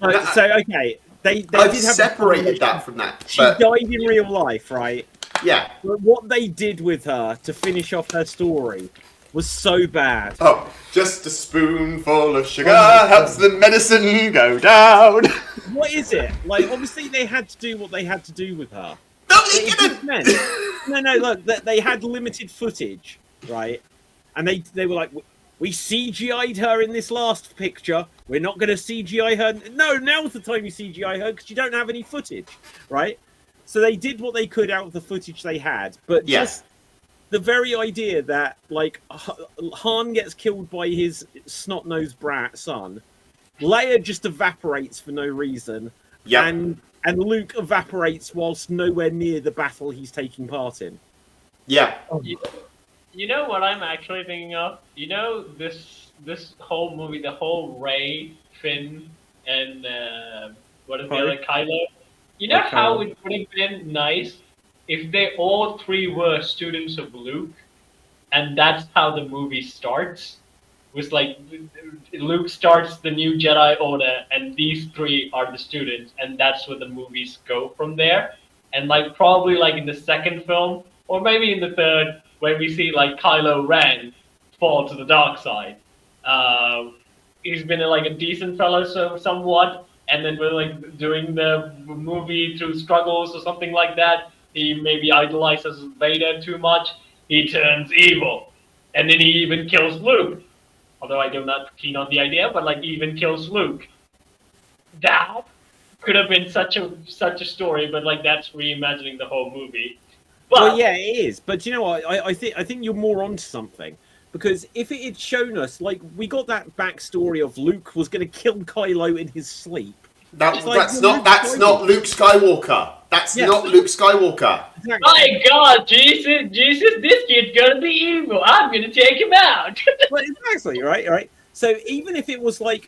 my God. They I've did have separated that from that. She died in real life, right? Yeah. But what they did with her to finish off her story was so bad. Oh, just a spoonful of sugar helps the medicine go down. What is it? Like, obviously they had to do what they had to do with her. No, they didn't. No, look, they had limited footage, right? And they were like, we CGI'd her in this last picture. We're not going to CGI her. No, now's the time you CGI her because you don't have any footage, right? So they did what they could out of the footage they had. But just the very idea that, like, Han gets killed by his snot-nosed brat son, Leia just evaporates for no reason, and Luke evaporates whilst nowhere near the battle he's taking part in. Yeah. You know what I'm actually thinking of? You know, this whole movie, the whole Rey, Finn, and what is the other, Kylo? You know how it would have been nice if they all three were students of Luke, and that's how the movie starts? Was like, Luke starts the new Jedi Order, and these three are the students, and that's where the movies go from there. And like, probably like in the second film, or maybe in the third, when we see like Kylo Ren fall to the dark side. He's been like a decent fellow, so somewhat, and then we're like doing the movie through struggles or something like that. He maybe idolizes Vader too much. He turns evil, and then he even kills Luke. Although I'm not keen on the idea, but like even kills Luke. That could have been such a story, but like that's reimagining the whole movie. But, well, yeah, it is. But you know what? I think you're more onto something. Because if it had shown us, like, we got that backstory of Luke was going to kill Kylo in his sleep. That's not Luke Skywalker. That's not Luke Skywalker. Exactly. My God, Jesus, this kid's gonna be evil. I'm gonna take him out. Well, exactly, right. So even if it was like,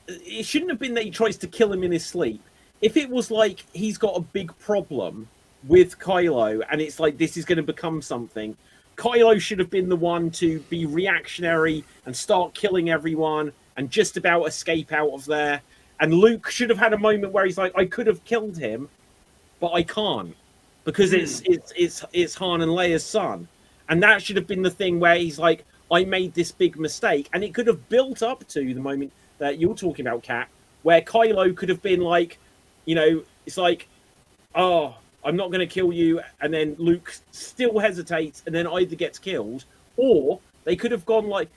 it shouldn't have been that he tries to kill him in his sleep. If it was like he's got a big problem with Kylo, and it's like this is going to become something, Kylo should have been the one to be reactionary and start killing everyone and just about escape out of there. And Luke should have had a moment where he's like, I could have killed him, but I can't because it's Han and Leia's son. And that should have been the thing where he's like, I made this big mistake. And it could have built up to the moment that you're talking about, Kat, where Kylo could have been like, you know, it's like, oh, I'm not going to kill you. And then Luke still hesitates and then either gets killed, or they could have gone like,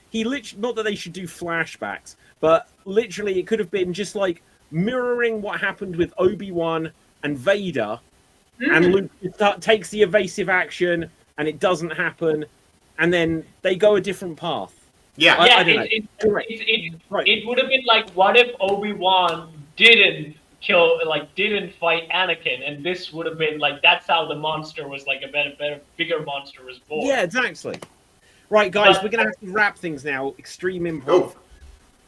not that they should do flashbacks, but literally it could have been just like mirroring what happened with Obi-Wan and Vader and Luke takes the evasive action, and it doesn't happen, and then they go a different path. Yeah. I don't know. It would have been like, what if Obi-Wan didn't fight Anakin, and this would have been like, that's how the monster was like a bigger monster was born. Yeah, exactly. Right, guys, But- we're gonna have to wrap things now. Extreme Improv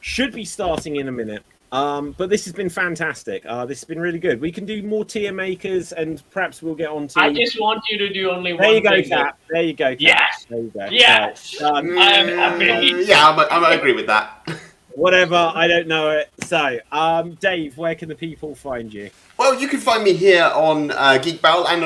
should be starting in a minute. But this has been fantastic. This has been really good. We can do more tier makers, and perhaps we'll get on to. I just want you to do only one. There you go, thing. Cap. There you go, Cap. Yes. There you go. Yes. Right, done. I am happy. Yeah, I agree with that. Whatever, I don't know it. So, Dave, where can the people find you? Well, you can find me here on Geek Battle and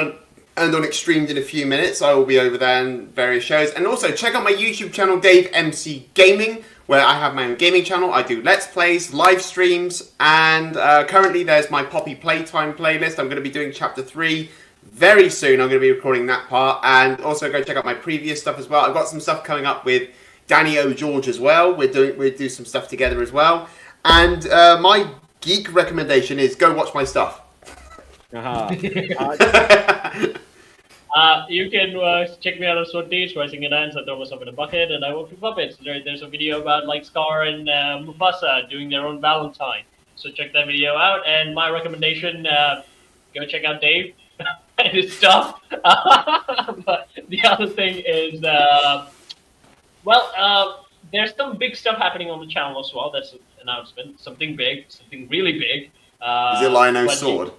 on Extremed in a few minutes. I will be over there in various shows. And also, check out my YouTube channel, Dave MC Gaming, where I have my own gaming channel. I do Let's Plays, live streams, and currently there's my Poppy Playtime playlist. I'm going to be doing Chapter 3 very soon. I'm going to be recording that part. And also go check out my previous stuff as well. I've got some stuff coming up with Danny O'George as well. We'll do some stuff together as well. And my geek recommendation is go watch my stuff. You can check me out on Swordfish, Rising in Ants, I throw myself in a bucket, and I work with puppets. There's a video about like Scar and Mufasa doing their own Valentine. So check that video out. And my recommendation, go check out Dave and his stuff. But the other thing is, there's some big stuff happening on the channel as well. That's an announcement. Something big, something really big. Is it Lionel's sword?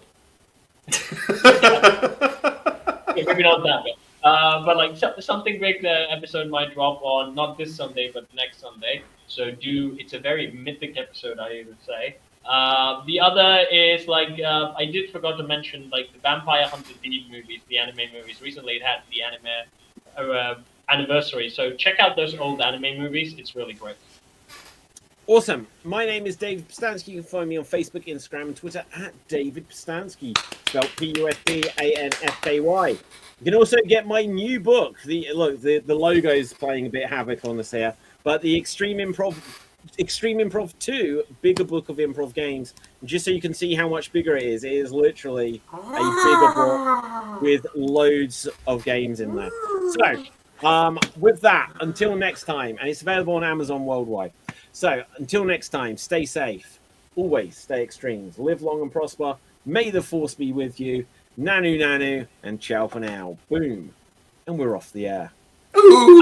Maybe not that big. But like something big, the episode might drop on not this Sunday, but next Sunday. So it's a very mythic episode, I would say. The other is like I did forgot to mention like the Vampire Hunter D movies, the anime movies. Recently, it had the anime anniversary. So check out those old anime movies. It's really great. Awesome. My name is David Pistansky. You can find me on Facebook, Instagram, and Twitter at David Pistansky, spelled P-U-S-T-A-N-S-K-Y. You can also get my new book. The logo is playing a bit havoc on us here, but the Extreme Improv 2, bigger book of improv games. Just so you can see how much bigger it is literally a bigger book with loads of games in there. So, with that, until next time, and it's available on Amazon worldwide. So, until next time, stay safe. Always stay extremes. Live long and prosper. May the force be with you. Nanu nanu, and ciao for now. Boom. And we're off the air. Ooh.